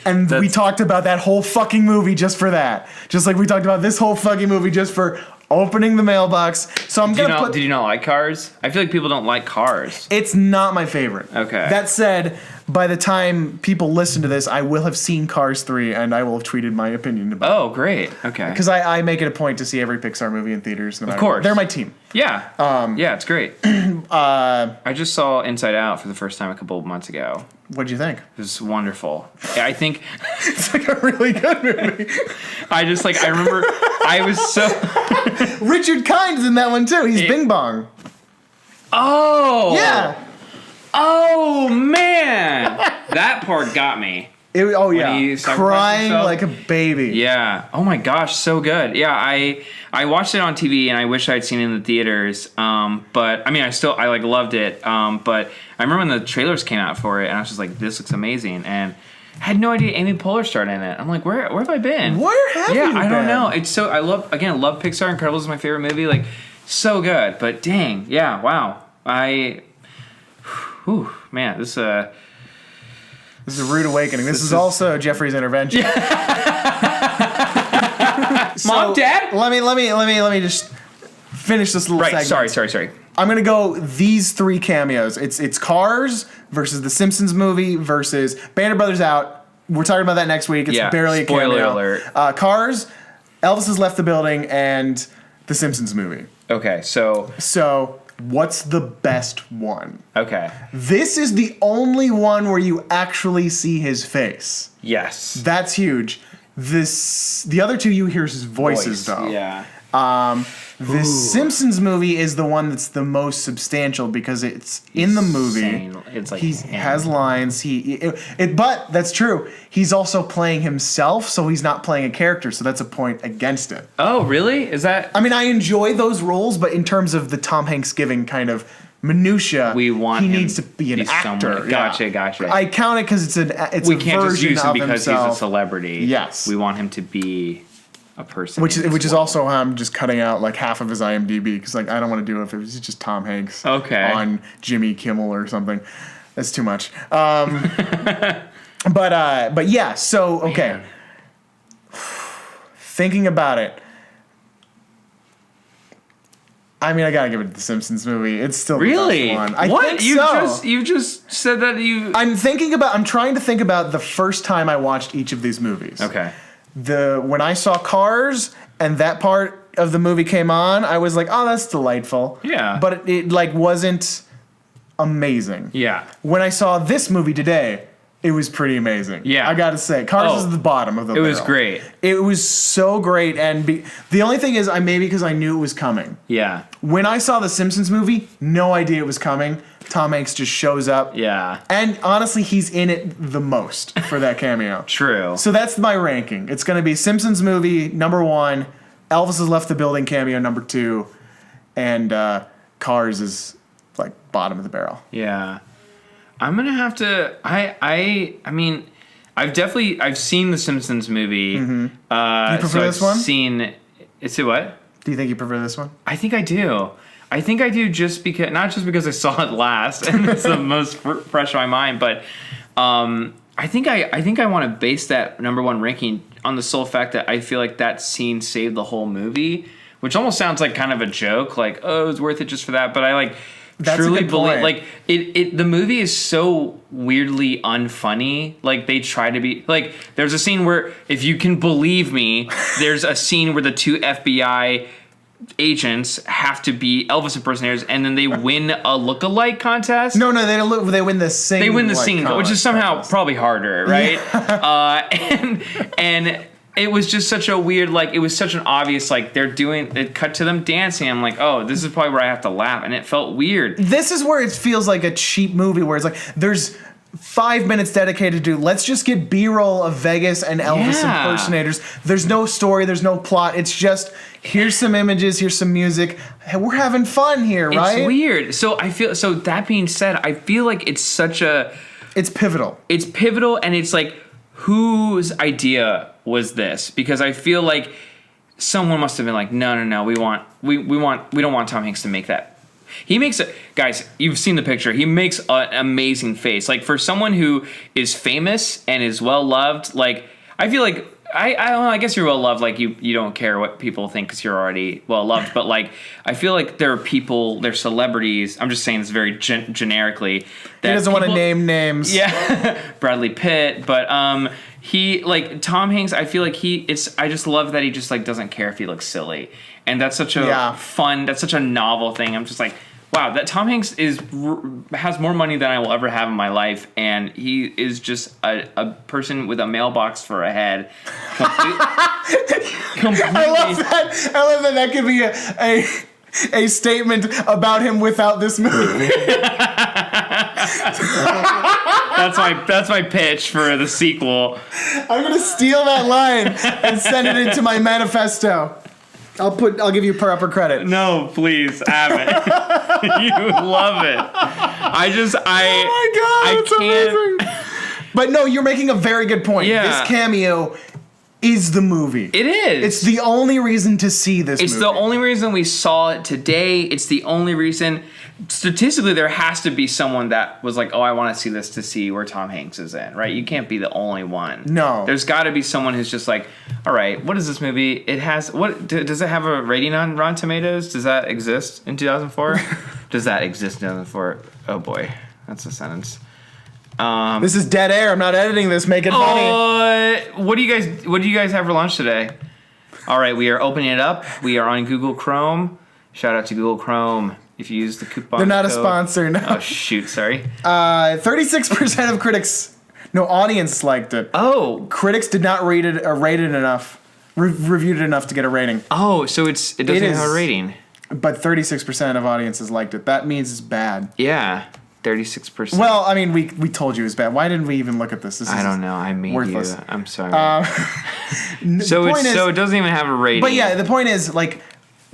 [SPEAKER 3] And we talked about that whole fucking movie just for that. Just like we talked about this whole fucking movie just for opening the mailbox. So I'm gonna put...
[SPEAKER 4] Did you not like Cars? I feel like people don't like Cars.
[SPEAKER 3] It's not my favorite.
[SPEAKER 4] Okay.
[SPEAKER 3] That said, by the time people listen to this, I will have seen Cars 3 and I will have tweeted my opinion about it.
[SPEAKER 4] Oh, great. Okay.
[SPEAKER 3] Because I make it a point to see every Pixar movie in theaters. No matter
[SPEAKER 4] of course.
[SPEAKER 3] What. They're my team.
[SPEAKER 4] Yeah. Yeah, it's great. I just saw Inside Out for the first time a couple of months ago.
[SPEAKER 3] What'd you think?
[SPEAKER 4] It was wonderful. I think
[SPEAKER 3] it's like a really good movie.
[SPEAKER 4] I remember I was so
[SPEAKER 3] Richard Kind's in that one too. He's Bing Bong.
[SPEAKER 4] Oh.
[SPEAKER 3] Yeah.
[SPEAKER 4] Oh man. That part got me.
[SPEAKER 3] Crying like a baby.
[SPEAKER 4] Yeah. Oh my gosh, so good. Yeah, I watched it on TV and I wish I'd seen it in the theaters. But I mean, I loved it. But I remember when the trailers came out for it and I was just like, this looks amazing. And I had no idea Amy Poehler starred in it. I'm like, where have I been?
[SPEAKER 3] Where have you been?
[SPEAKER 4] Yeah, I don't know. It's so I love Pixar. Incredibles is my favorite movie. Like, so good. But dang, yeah, wow. Man, this
[SPEAKER 3] is a rude awakening. This is also Jeffrey's intervention.
[SPEAKER 4] Mom, Dad?
[SPEAKER 3] Let me just finish this little segment.
[SPEAKER 4] Sorry.
[SPEAKER 3] I'm gonna go these three cameos. It's Cars versus the Simpsons movie versus Band of Brothers Out. We're talking about that next week. It's barely a cameo.
[SPEAKER 4] Spoiler alert.
[SPEAKER 3] Cars, Elvis has left the building, and the Simpsons movie.
[SPEAKER 4] Okay, so
[SPEAKER 3] what's the best one?
[SPEAKER 4] Okay.
[SPEAKER 3] This is the only one where you actually see his face.
[SPEAKER 4] Yes.
[SPEAKER 3] That's huge. The other two you hear his voices though.
[SPEAKER 4] Yeah.
[SPEAKER 3] The Simpsons movie is the one that's the most substantial because it's in the movie.
[SPEAKER 4] It's like
[SPEAKER 3] he has lines. But that's true. He's also playing himself, so he's not playing a character. So that's a point against it.
[SPEAKER 4] Oh, really? Is that?
[SPEAKER 3] I mean, I enjoy those roles, but in terms of the TomHanksgiving kind of minutia,
[SPEAKER 4] he
[SPEAKER 3] needs to be an actor.
[SPEAKER 4] Gotcha.
[SPEAKER 3] I count it because it's
[SPEAKER 4] we
[SPEAKER 3] a
[SPEAKER 4] can't just
[SPEAKER 3] version
[SPEAKER 4] use him
[SPEAKER 3] of
[SPEAKER 4] because
[SPEAKER 3] himself.
[SPEAKER 4] he's a celebrity.
[SPEAKER 3] Yes,
[SPEAKER 4] we want him to be a person.
[SPEAKER 3] Which is also how I'm just cutting out like half of his IMDb because like I don't want to do it if it was just Tom Hanks on Jimmy Kimmel or something. That's too much. But yeah. So okay, man. Thinking about it. I mean, I gotta give it to the Simpsons movie. It's still the best one. I think so.
[SPEAKER 4] You just said that you.
[SPEAKER 3] I'm trying to think about the first time I watched each of these movies.
[SPEAKER 4] Okay.
[SPEAKER 3] When I saw Cars and that part of the movie came on, I was like, oh, that's delightful.
[SPEAKER 4] Yeah.
[SPEAKER 3] But it like wasn't amazing.
[SPEAKER 4] Yeah.
[SPEAKER 3] When I saw this movie today, it was pretty amazing.
[SPEAKER 4] Yeah.
[SPEAKER 3] I gotta say, Cars is the bottom of the barrel.
[SPEAKER 4] It was great.
[SPEAKER 3] It was so great, and the only thing is, maybe because I knew it was coming.
[SPEAKER 4] Yeah.
[SPEAKER 3] When I saw the Simpsons movie, no idea it was coming. Tom Hanks just shows up.
[SPEAKER 4] Yeah.
[SPEAKER 3] And honestly, he's in it the most for that cameo.
[SPEAKER 4] True.
[SPEAKER 3] So that's my ranking. It's going to be Simpsons movie, number 1, Elvis has left the building cameo, number 2, and Cars is like bottom of the barrel.
[SPEAKER 4] Yeah. I'm going to have to, I mean, I've seen the Simpsons movie.
[SPEAKER 3] Mm-hmm. Do you prefer this one?
[SPEAKER 4] It's a what?
[SPEAKER 3] Do you think you prefer this one?
[SPEAKER 4] I think I do. Just because, not just because I saw it last and it's the most fresh in my mind, but I think I want to base that number 1 ranking on the sole fact that I feel like that scene saved the whole movie, which almost sounds like kind of a joke, like, oh, it's worth it just for that. But I truly believe, like, the movie is so weirdly unfunny. Like, they try to be, like, there's a scene where, if you can believe me, there's a scene where the 2 FBI agents have to be Elvis impersonators, and then they win a look-alike contest.
[SPEAKER 3] No, they don't look. They win the sing.
[SPEAKER 4] They win the sing, which is somehow probably harder, right? And it was just such a weird, like, it was such an obvious, like, it cut to them dancing. I'm like, oh, this is probably where I have to laugh. And it felt weird.
[SPEAKER 3] This is where it feels like a cheap movie where it's like, there's 5 minutes dedicated to, let's just get B-roll of Vegas and Elvis impersonators. There's no story, there's no plot. It's just, here's some images, here's some music. We're having fun here, right?
[SPEAKER 4] It's weird. So that being said, I feel like it's such a...
[SPEAKER 3] It's pivotal. It's
[SPEAKER 4] pivotal, and it's like, whose idea was this? Because I feel like someone must have been like, no, we don't want Tom Hanks to make that. He makes it, guys, you've seen the picture. He makes an amazing face. Like, for someone who is famous and is well loved, like, I feel like I don't know, I guess you're well loved, like you don't care what people think because you're already well loved, but like I feel like there are people, there's celebrities, I'm just saying this very generically. That
[SPEAKER 3] he doesn't want to name names.
[SPEAKER 4] Yeah, Bradley Pitt, but he, like, Tom Hanks, I feel like I just love that he just, like, doesn't care if he looks silly. And that's such a fun, that's such a novel thing. I'm just like, wow, that Tom Hanks has more money than I will ever have in my life, and he is just a person with a mailbox for a head. Completely.
[SPEAKER 3] I love that. That could be a statement about him without this movie.
[SPEAKER 4] That's my pitch for the sequel.
[SPEAKER 3] I'm gonna steal that line and send it into my manifesto. I'll give you proper credit.
[SPEAKER 4] No, please have it. You love it. Oh
[SPEAKER 3] my god, it's
[SPEAKER 4] can't.
[SPEAKER 3] amazing. But no, you're making a very good point.
[SPEAKER 4] Yeah.
[SPEAKER 3] This cameo is the movie.
[SPEAKER 4] It is.
[SPEAKER 3] It's the only reason to see this movie.
[SPEAKER 4] It's the only reason we saw it today. It's the only reason. Statistically, there has to be someone that was like, oh, I want to see this to see where Tom Hanks is in, right? You can't be the only one.
[SPEAKER 3] No.
[SPEAKER 4] There's got to be someone who's just like, all right, what is this movie? It has, does it have a rating on Rotten Tomatoes? Does that exist in 2004? Does that exist in 2004? Oh boy, that's a sentence.
[SPEAKER 3] This is dead air. I'm not editing this. Make it funny.
[SPEAKER 4] What do you guys have for lunch today? All right, we are opening it up. We are on Google Chrome. Shout out to Google Chrome. If you use the coupon
[SPEAKER 3] They're not
[SPEAKER 4] code.
[SPEAKER 3] a sponsor, no.
[SPEAKER 4] Oh, shoot, sorry.
[SPEAKER 3] 36% of critics, audience liked it.
[SPEAKER 4] Oh.
[SPEAKER 3] Critics did not rate it enough, reviewed it enough to get a rating.
[SPEAKER 4] Oh, so it doesn't have a rating.
[SPEAKER 3] But 36% of audiences liked it. That means it's bad.
[SPEAKER 4] Yeah, 36%.
[SPEAKER 3] Well, I mean, we told you it was bad. Why didn't we even look at this?
[SPEAKER 4] I don't know. I made
[SPEAKER 3] worthless.
[SPEAKER 4] You. I'm sorry. So it doesn't even have a rating.
[SPEAKER 3] But yeah, the point is, like,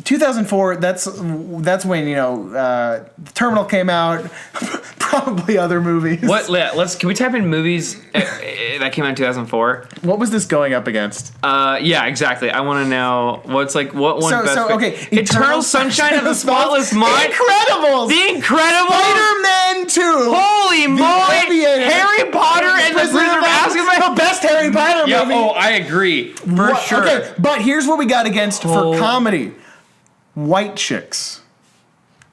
[SPEAKER 3] 2004, that's when, The Terminal came out, probably other movies.
[SPEAKER 4] Can we type in movies that came out in 2004?
[SPEAKER 3] What was this going up against?
[SPEAKER 4] Yeah, exactly. I want to know what one best.
[SPEAKER 3] Okay,
[SPEAKER 4] Eternal Sunshine of the Spotless Mind.
[SPEAKER 3] Incredibles.
[SPEAKER 4] The Incredibles.
[SPEAKER 3] Spider-Man 2.
[SPEAKER 4] Holy moly! Harry Potter and the Prisoner of Azkaban.
[SPEAKER 3] The best Harry Potter movie.
[SPEAKER 4] Oh, I agree for sure.
[SPEAKER 3] Okay, but here's what we got against for comedy. White chicks.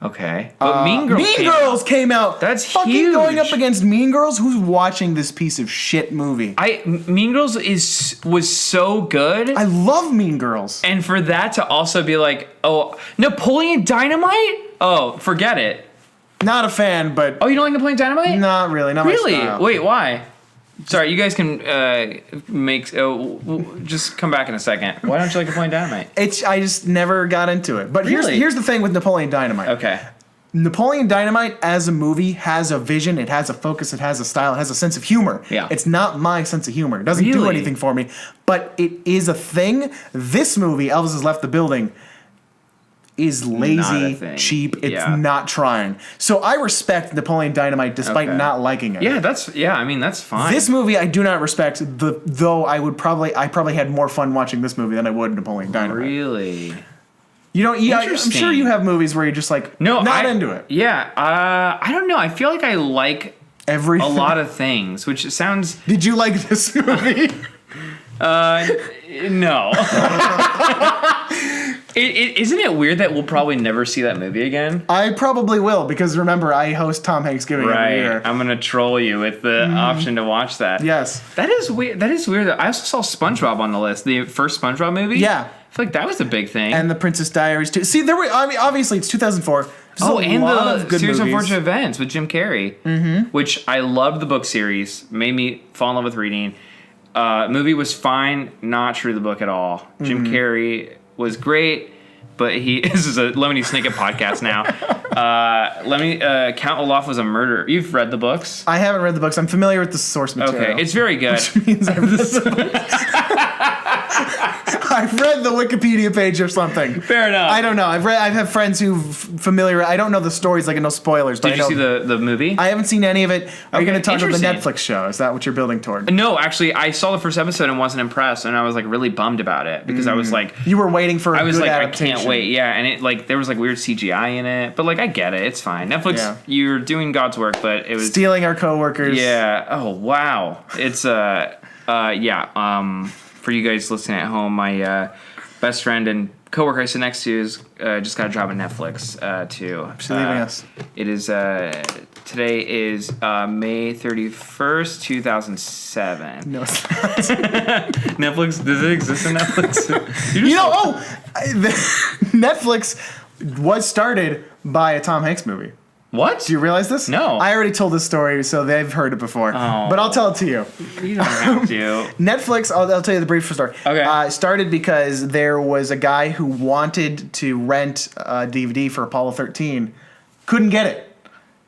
[SPEAKER 4] Okay. But Mean Girls
[SPEAKER 3] came out.
[SPEAKER 4] That's
[SPEAKER 3] fucking
[SPEAKER 4] huge.
[SPEAKER 3] Going up against Mean Girls? Who's watching this piece of shit movie?
[SPEAKER 4] Mean Girls was so good.
[SPEAKER 3] I love Mean Girls.
[SPEAKER 4] And for that to also be like, oh, Napoleon Dynamite? Oh, forget it.
[SPEAKER 3] Not a fan, but...
[SPEAKER 4] Oh, you don't like Napoleon Dynamite?
[SPEAKER 3] Not really. Not
[SPEAKER 4] really?
[SPEAKER 3] my style.
[SPEAKER 4] Wait, why? Sorry, you guys can just come back in a second. Why don't you like Napoleon Dynamite?
[SPEAKER 3] I just never got into it. But here's the thing with Napoleon Dynamite.
[SPEAKER 4] Okay.
[SPEAKER 3] Napoleon Dynamite as a movie has a vision, it has a focus, it has a style, it has a sense of humor.
[SPEAKER 4] Yeah.
[SPEAKER 3] It's not my sense of humor. It doesn't do anything for me. But it is a thing. This movie, Elvis Has Left the Building, is lazy, cheap. It's not trying. So I respect Napoleon Dynamite despite not liking it.
[SPEAKER 4] Yeah, that's fine.
[SPEAKER 3] This movie I do not respect. Though I probably had more fun watching this movie than I would Napoleon Dynamite.
[SPEAKER 4] Really?
[SPEAKER 3] You don't. Yeah, I'm sure you have movies where you're just like not into it.
[SPEAKER 4] Yeah. I don't know. I feel like I like
[SPEAKER 3] everything.
[SPEAKER 4] A lot of things, which sounds.
[SPEAKER 3] Did you like this movie?
[SPEAKER 4] No. Isn't it weird that we'll probably never see that movie again?
[SPEAKER 3] I probably will, because remember, I host TomHanksgiving every year.
[SPEAKER 4] I'm going to troll you with the option to watch that.
[SPEAKER 3] Yes.
[SPEAKER 4] That is weird. I also saw SpongeBob on the list. The first SpongeBob movie?
[SPEAKER 3] Yeah.
[SPEAKER 4] I feel like that was a big thing.
[SPEAKER 3] And The Princess Diaries, too. See, obviously, it's 2004.
[SPEAKER 4] And the Series of Unfortunate Events with Jim Carrey, which I loved the book series, made me fall in love with reading. Movie was fine, not true to the book at all. Jim Carrey was great, but this is a Lemony Snicket podcast now. Count Olaf was a murderer. You've read the books?
[SPEAKER 3] I haven't read the books. I'm familiar with the source material.
[SPEAKER 4] Okay, it's very good.
[SPEAKER 3] Which means I've read the books. I've read the Wikipedia page or something.
[SPEAKER 4] Fair enough.
[SPEAKER 3] I don't know. I have friends who familiar. I don't know the stories, like no spoilers. But
[SPEAKER 4] Did you see the movie?
[SPEAKER 3] I haven't seen any of it. Are you going to talk about the
[SPEAKER 4] interesting.
[SPEAKER 3] Netflix show? Is that what you're building toward?
[SPEAKER 4] No, actually, I saw the first episode and wasn't impressed, and I was like really bummed about it because I was like,
[SPEAKER 3] You were waiting for a
[SPEAKER 4] I was
[SPEAKER 3] good
[SPEAKER 4] like,
[SPEAKER 3] adaptation.
[SPEAKER 4] I can't wait. Yeah, and it like there was like weird CGI in it, but like I get it. It's fine. Netflix,
[SPEAKER 3] Yeah.
[SPEAKER 4] you're doing God's work, but it was
[SPEAKER 3] Stealing our coworkers.
[SPEAKER 4] Yeah. Oh wow. It's yeah. For you guys listening at home, my best friend and coworker I sit next to is just got a job at Netflix too.
[SPEAKER 3] She's leaving us.
[SPEAKER 4] It is today is May 31st, 2007.
[SPEAKER 3] No, it's not.
[SPEAKER 4] Netflix, does it exist in Netflix?
[SPEAKER 3] You know, Netflix was started by a Tom Hanks movie.
[SPEAKER 4] What?
[SPEAKER 3] Do you realize this?
[SPEAKER 4] No.
[SPEAKER 3] I already told this story, so they've heard it before.
[SPEAKER 4] Oh.
[SPEAKER 3] But I'll tell it to you.
[SPEAKER 4] You don't have to.
[SPEAKER 3] Netflix, I'll tell you the brief story.
[SPEAKER 4] Okay.
[SPEAKER 3] Started because there was a guy who wanted to rent a DVD for Apollo 13, couldn't get it.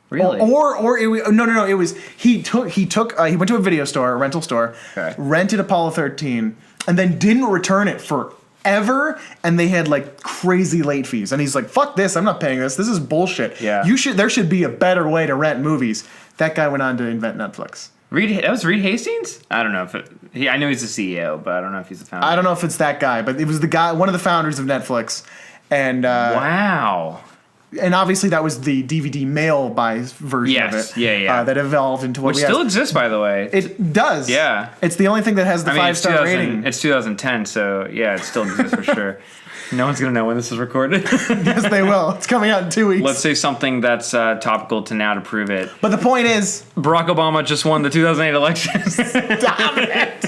[SPEAKER 4] Really?
[SPEAKER 3] Or it, no. It was he went to a video store, a rental store,
[SPEAKER 4] Okay.
[SPEAKER 3] rented Apollo 13, and then didn't return it forever, and they had like crazy late fees. And he's like, "Fuck this! I'm not paying this. This is bullshit.
[SPEAKER 4] Yeah.
[SPEAKER 3] There should be a better way to rent movies." That guy went on to invent Netflix.
[SPEAKER 4] That was Reed Hastings? I don't know if I know he's the CEO, but I don't know if he's the founder.
[SPEAKER 3] I don't know if it's that guy, but it was the guy, one of the founders of Netflix, and
[SPEAKER 4] Wow.
[SPEAKER 3] and obviously that was the DVD mail buy version
[SPEAKER 4] Yes,
[SPEAKER 3] of it.
[SPEAKER 4] yeah.
[SPEAKER 3] That evolved into what
[SPEAKER 4] Which
[SPEAKER 3] we
[SPEAKER 4] still
[SPEAKER 3] have.
[SPEAKER 4] exists, by the way.
[SPEAKER 3] It does.
[SPEAKER 4] Yeah.
[SPEAKER 3] It's the only thing that has the
[SPEAKER 4] I mean,
[SPEAKER 3] 5-star rating.
[SPEAKER 4] It's 2010, so yeah, it still exists for sure. No one's gonna know when this is recorded.
[SPEAKER 3] Yes, they will. It's coming out in 2 weeks.
[SPEAKER 4] Let's say something that's topical to now to prove it.
[SPEAKER 3] But the point is,
[SPEAKER 4] Barack Obama just won the 2008 elections.
[SPEAKER 3] stop it.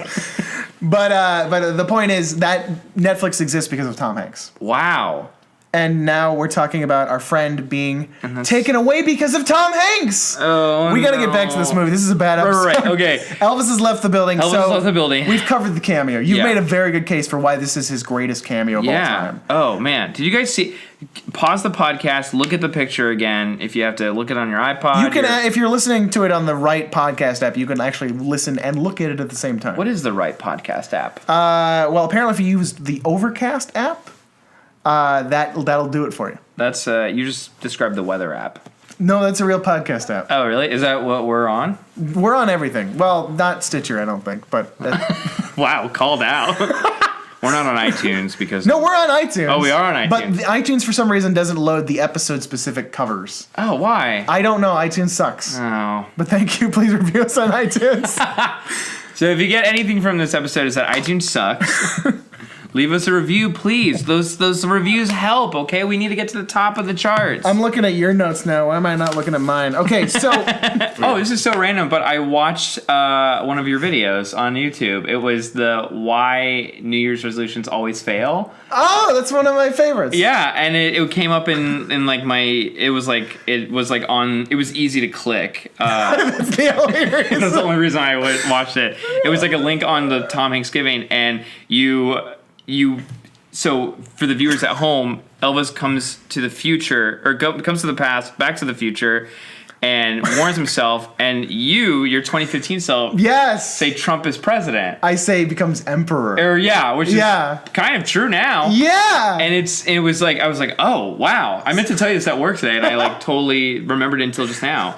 [SPEAKER 3] But the point is that Netflix exists because of Tom Hanks.
[SPEAKER 4] Wow.
[SPEAKER 3] And now we're talking about our friend being taken away because of Tom Hanks.
[SPEAKER 4] Oh,
[SPEAKER 3] We got to get back to this movie. This is a bad episode.
[SPEAKER 4] Right, okay.
[SPEAKER 3] Elvis has left the building.
[SPEAKER 4] Elvis has left the building.
[SPEAKER 3] We've covered the cameo. You've
[SPEAKER 4] Yeah.
[SPEAKER 3] made a very good case for why this is his greatest cameo of all time.
[SPEAKER 4] Oh man. Did you guys see? Pause the podcast. Look at the picture again. If you have to look it on your iPod.
[SPEAKER 3] You can, if you're listening to it on the right podcast app, you can actually listen and look at it at the same time.
[SPEAKER 4] What is the right podcast app?
[SPEAKER 3] Well, apparently, if you use the Overcast app, that'll do it for you.
[SPEAKER 4] That's you just described the weather app.
[SPEAKER 3] No, that's a real podcast app.
[SPEAKER 4] Oh really? Is that what we're on?
[SPEAKER 3] We're on everything. Well, not Stitcher, I don't think, but
[SPEAKER 4] Wow, called out. We're not on iTunes because
[SPEAKER 3] no, we're on iTunes.
[SPEAKER 4] Oh, we are on iTunes.
[SPEAKER 3] But the iTunes for some reason doesn't load the episode-specific covers.
[SPEAKER 4] Oh, why?
[SPEAKER 3] I don't know. iTunes sucks.
[SPEAKER 4] Oh.
[SPEAKER 3] But thank you. Please review us on iTunes.
[SPEAKER 4] So if you get anything from this episode is that iTunes sucks. Leave us a review, please. Those reviews help, okay? We need to get to the top of the charts.
[SPEAKER 3] I'm looking at your notes now. Why am I not looking at mine? Okay, so
[SPEAKER 4] Oh, this is so random, but I watched one of your videos on YouTube. It was the why New Year's resolutions always fail.
[SPEAKER 3] oh, that's one of my favorites.
[SPEAKER 4] Yeah, and it came up in like my it was easy to click.
[SPEAKER 3] That's the only reason.
[SPEAKER 4] That's the only reason I watched it. It was like a link on the TomHanksgiving, and so for the viewers at home, Elvis comes to the future, or comes to the past, back to the future, and warns himself, and your 2015 self,
[SPEAKER 3] Yes.
[SPEAKER 4] say Trump is president.
[SPEAKER 3] I say becomes emperor.
[SPEAKER 4] Which is
[SPEAKER 3] Yeah.
[SPEAKER 4] kind of true now.
[SPEAKER 3] Yeah.
[SPEAKER 4] And I was like, oh wow, I meant to tell you this at work today, and I like totally remembered it until just now.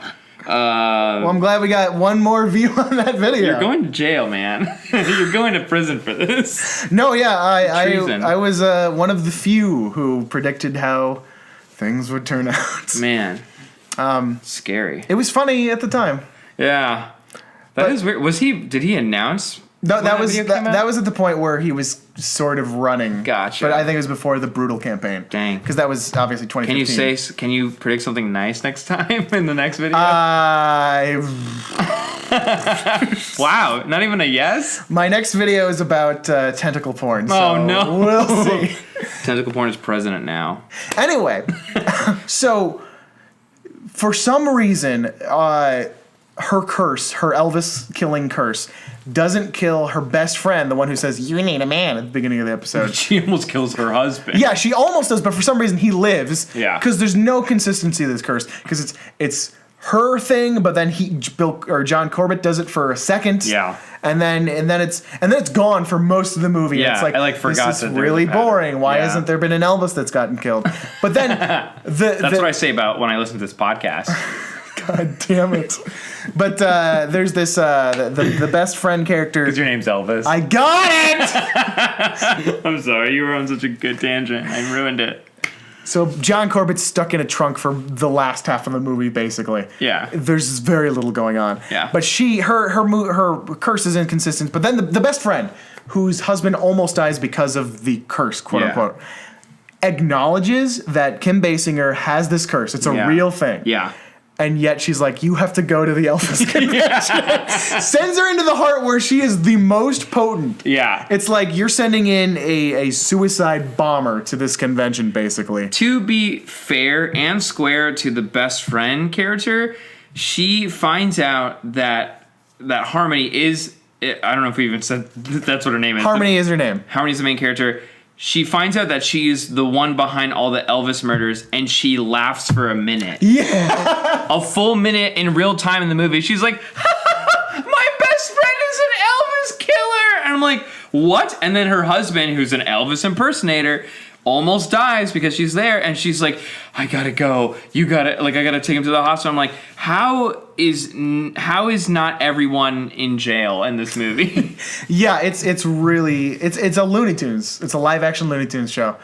[SPEAKER 3] well, I'm glad we got one more view on that video.
[SPEAKER 4] You're going to jail, man. You're going to prison for this.
[SPEAKER 3] No, yeah,
[SPEAKER 4] Treason.
[SPEAKER 3] I was one of the few who predicted how things would turn out.
[SPEAKER 4] Man. Scary.
[SPEAKER 3] It was funny at the time.
[SPEAKER 4] Yeah. That is weird. Did he announce?
[SPEAKER 3] No,
[SPEAKER 4] when
[SPEAKER 3] that was
[SPEAKER 4] video came out?
[SPEAKER 3] that was at the point where he was sort of running.
[SPEAKER 4] Gotcha.
[SPEAKER 3] But I think it was before the brutal campaign.
[SPEAKER 4] Dang.
[SPEAKER 3] Because that was obviously 2015.
[SPEAKER 4] Can you predict something nice next time in the next video? Wow, not even a yes?
[SPEAKER 3] My next video is about tentacle porn. So
[SPEAKER 4] Oh, no.
[SPEAKER 3] We'll see.
[SPEAKER 4] Tentacle porn is president now.
[SPEAKER 3] Anyway, so for some reason, her Elvis killing curse, doesn't kill her best friend, the one who says, "You need a man," at the beginning of the episode.
[SPEAKER 4] She almost kills her husband.
[SPEAKER 3] Yeah, she almost does, but for some reason he lives.
[SPEAKER 4] Yeah.
[SPEAKER 3] Because there's no consistency to this curse. Because it's her thing, but then John Corbett does it for a second.
[SPEAKER 4] Yeah.
[SPEAKER 3] And then it's gone for most of the movie.
[SPEAKER 4] Yeah,
[SPEAKER 3] It's like,
[SPEAKER 4] I forgot
[SPEAKER 3] this
[SPEAKER 4] that
[SPEAKER 3] is
[SPEAKER 4] there
[SPEAKER 3] really
[SPEAKER 4] was a pattern.
[SPEAKER 3] boring. Why
[SPEAKER 4] Yeah.
[SPEAKER 3] hasn't there been an Elvis that's gotten killed? But then
[SPEAKER 4] That's what I say about when I listen to this podcast.
[SPEAKER 3] God damn it. But there's this the best friend character.
[SPEAKER 4] Because your name's Elvis.
[SPEAKER 3] I got it.
[SPEAKER 4] I'm sorry, you were on such a good tangent. I ruined it.
[SPEAKER 3] So John Corbett's stuck in a trunk for the last half of the movie, basically.
[SPEAKER 4] Yeah.
[SPEAKER 3] There's very little going on.
[SPEAKER 4] Yeah.
[SPEAKER 3] But her curse is inconsistent. But then the best friend, whose husband almost dies because of the curse, quote unquote, acknowledges that Kim Basinger has this curse. It's a real thing.
[SPEAKER 4] Yeah.
[SPEAKER 3] And yet she's like, you have to go to the Elvis convention. Sends her into the heart where she is the most potent.
[SPEAKER 4] Yeah.
[SPEAKER 3] It's like you're sending in a suicide bomber to this convention, basically.
[SPEAKER 4] To be fair and square to the best friend character, she finds out that Harmony is... I don't know if we even said that's what her name is.
[SPEAKER 3] Harmony is her name.
[SPEAKER 4] Harmony's the main character. She finds out that she's the one behind all the Elvis murders, and she laughs for a minute.
[SPEAKER 3] Yeah.
[SPEAKER 4] A full minute in real time in the movie. She's like, my best friend is an Elvis killer. And I'm like, what? And then her husband, who's an Elvis impersonator, almost dies because she's there. And she's like, I gotta go. I gotta take him to the hospital. I'm like, how is not everyone in jail in this movie?
[SPEAKER 3] Yeah, it's really a Looney Tunes. It's a live action Looney Tunes show.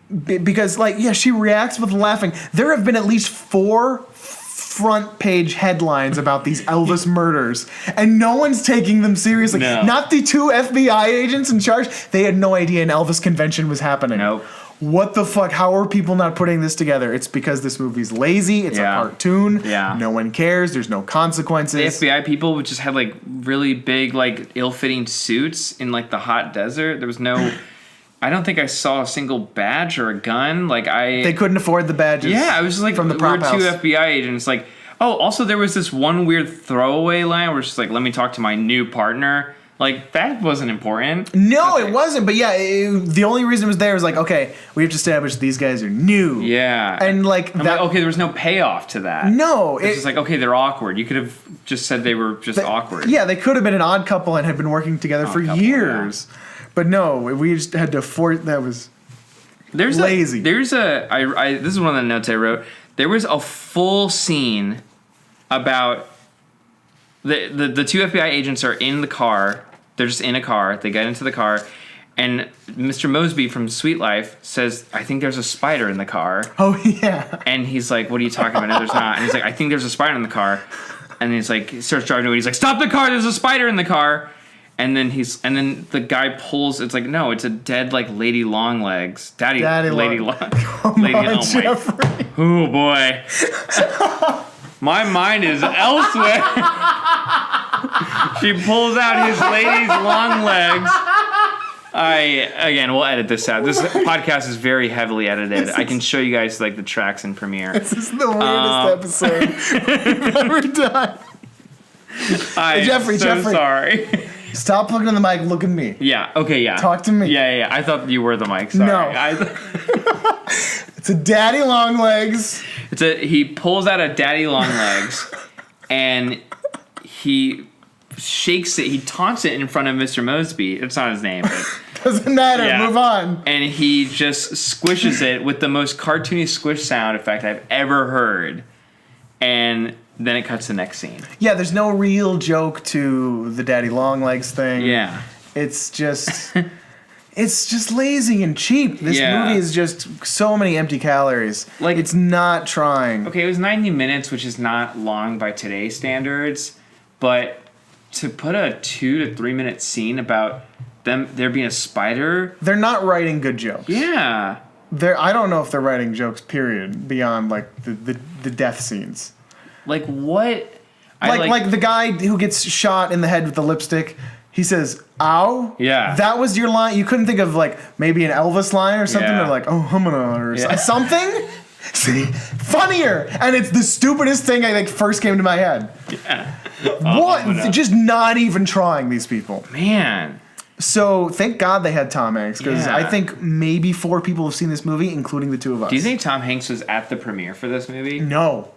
[SPEAKER 3] Because she reacts with laughing. There have been at least 4 front page headlines about these Elvis murders, and no one's taking them seriously.
[SPEAKER 4] No.
[SPEAKER 3] Not the 2 FBI agents in charge. They had no idea an Elvis convention was happening.
[SPEAKER 4] Nope.
[SPEAKER 3] What the fuck? How are people not putting this together? It's because this movie's lazy. It's a cartoon.
[SPEAKER 4] Yeah.
[SPEAKER 3] No one cares. There's no consequences.
[SPEAKER 4] The FBI people just had like really big, like ill-fitting suits in like the hot desert. There was no... I don't think I saw a single badge or a gun.
[SPEAKER 3] They couldn't afford the badges.
[SPEAKER 4] Yeah, I was just like,
[SPEAKER 3] from the prop
[SPEAKER 4] we're 2
[SPEAKER 3] house.
[SPEAKER 4] FBI agents. Like, oh, also there was this one weird throwaway line where it's just like, let me talk to my new partner. Like, that wasn't important.
[SPEAKER 3] No, it wasn't. But yeah, the only reason it was there was like, okay, we have to establish these guys are new.
[SPEAKER 4] Yeah.
[SPEAKER 3] And like
[SPEAKER 4] I'm
[SPEAKER 3] that.
[SPEAKER 4] like, okay, there was no payoff to that.
[SPEAKER 3] No.
[SPEAKER 4] It's just like, okay, they're awkward. You could have just said they were just awkward.
[SPEAKER 3] Yeah, they could have been an odd couple and had been working together for
[SPEAKER 4] couple,
[SPEAKER 3] years. Yeah. But no, we just had to force. That was lazy.
[SPEAKER 4] This is one of the notes I wrote. There was a full scene about the 2 FBI agents are in the car. They're just in a car. They get into the car, and Mr. Mosby from Sweet Life says, I think there's a spider in the car.
[SPEAKER 3] Oh, yeah.
[SPEAKER 4] And he's like, what are you talking about? No, there's not. And he's like, I think there's a spider in the car. And he's like, he starts driving away. He's like, stop the car. There's a spider in the car. And then the guy pulls. It's like, no, it's a dead like Lady Longlegs, Lady Long.
[SPEAKER 3] Come on, Jeffrey.
[SPEAKER 4] Oh boy, my mind is elsewhere. She pulls out his lady's long legs. We'll edit this out. This podcast is very heavily edited. I can show you guys like the tracks in Premiere.
[SPEAKER 3] This is the weirdest episode we've ever done. Jeffrey,
[SPEAKER 4] Sorry.
[SPEAKER 3] Stop looking at the mic. Look at me.
[SPEAKER 4] Yeah. Okay. Yeah.
[SPEAKER 3] Talk to me.
[SPEAKER 4] Yeah. I thought you were the mic. Sorry.
[SPEAKER 3] No. It's a daddy long legs.
[SPEAKER 4] He pulls out a daddy long legs, and he shakes it. He taunts it in front of Mr. Mosby. It's not his name. But
[SPEAKER 3] doesn't matter.
[SPEAKER 4] Yeah.
[SPEAKER 3] Move on.
[SPEAKER 4] And he just squishes it with the most cartoony squish sound effect I've ever heard. And then it cuts to the next scene.
[SPEAKER 3] Yeah, there's no real joke to the daddy long legs thing.
[SPEAKER 4] Yeah.
[SPEAKER 3] It's just lazy and cheap. This movie is just so many empty calories. Like, it's not trying.
[SPEAKER 4] Okay, it was 90 minutes, which is not long by today's standards, but to put a 2 to 3 minute scene about there being a spider,
[SPEAKER 3] they're not writing good jokes.
[SPEAKER 4] Yeah.
[SPEAKER 3] I don't know if they're writing jokes, period, beyond like the death scenes.
[SPEAKER 4] Like what?
[SPEAKER 3] Like the guy who gets shot in the head with the lipstick. He says, "Ow."
[SPEAKER 4] Yeah.
[SPEAKER 3] That was your line. You couldn't think of like maybe an Elvis line or something, or like "oh humana" or something. See, funnier, and it's the stupidest thing I think first came to my head.
[SPEAKER 4] Yeah.
[SPEAKER 3] What? Just not even trying, these people.
[SPEAKER 4] Man.
[SPEAKER 3] So thank God they had Tom Hanks, because
[SPEAKER 4] Yeah.
[SPEAKER 3] I think maybe 4 people have seen this movie, including the 2 of us.
[SPEAKER 4] Do you think Tom Hanks was at the premiere for this movie?
[SPEAKER 3] No.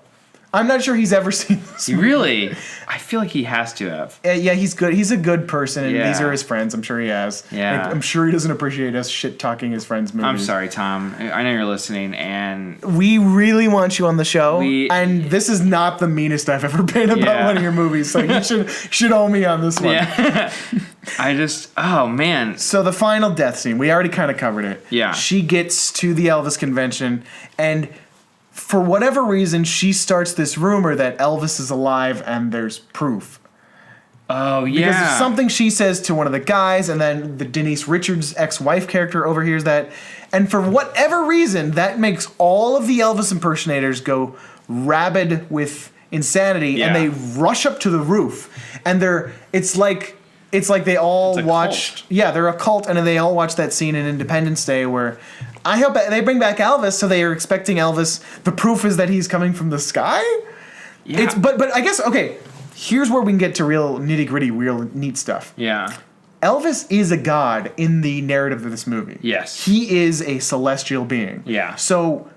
[SPEAKER 3] I'm not sure he's ever seen this movie.
[SPEAKER 4] Really? I feel like he has to have.
[SPEAKER 3] Yeah, he's good. He's a good person, and
[SPEAKER 4] Yeah.
[SPEAKER 3] these are his friends. I'm sure he has.
[SPEAKER 4] Yeah.
[SPEAKER 3] Like, I'm sure he doesn't appreciate us shit-talking his friends' movies.
[SPEAKER 4] I'm sorry, Tom. I know you're listening, and
[SPEAKER 3] We really want you on the show,
[SPEAKER 4] We-
[SPEAKER 3] and this is not the meanest I've ever been about
[SPEAKER 4] Yeah.
[SPEAKER 3] one of your movies, so you should owe me on this one.
[SPEAKER 4] yeah. Oh man.
[SPEAKER 3] So the final death scene, we already kind of covered it.
[SPEAKER 4] Yeah.
[SPEAKER 3] She gets to the Elvis convention, and for whatever reason, she starts this rumor that Elvis is alive and there's proof.
[SPEAKER 4] Oh yeah.
[SPEAKER 3] Because of something she says to one of the guys, and then the Denise Richards ex-wife character overhears that. And for whatever reason, that makes all of the Elvis impersonators go rabid with insanity,
[SPEAKER 4] Yeah.
[SPEAKER 3] and they rush up to the roof. And it's like they all
[SPEAKER 4] It's a
[SPEAKER 3] watched.
[SPEAKER 4] cult.
[SPEAKER 3] Yeah, they're a cult, and they all watched that scene in Independence Day where I hope they bring back Elvis, so they are expecting Elvis. The proof is that he's coming from the sky.
[SPEAKER 4] Yeah.
[SPEAKER 3] But I guess, okay, here's where we can get to real nitty-gritty, real neat stuff.
[SPEAKER 4] Yeah.
[SPEAKER 3] Elvis is a god in the narrative of this movie.
[SPEAKER 4] Yes.
[SPEAKER 3] He is a celestial being.
[SPEAKER 4] Yeah.
[SPEAKER 3] So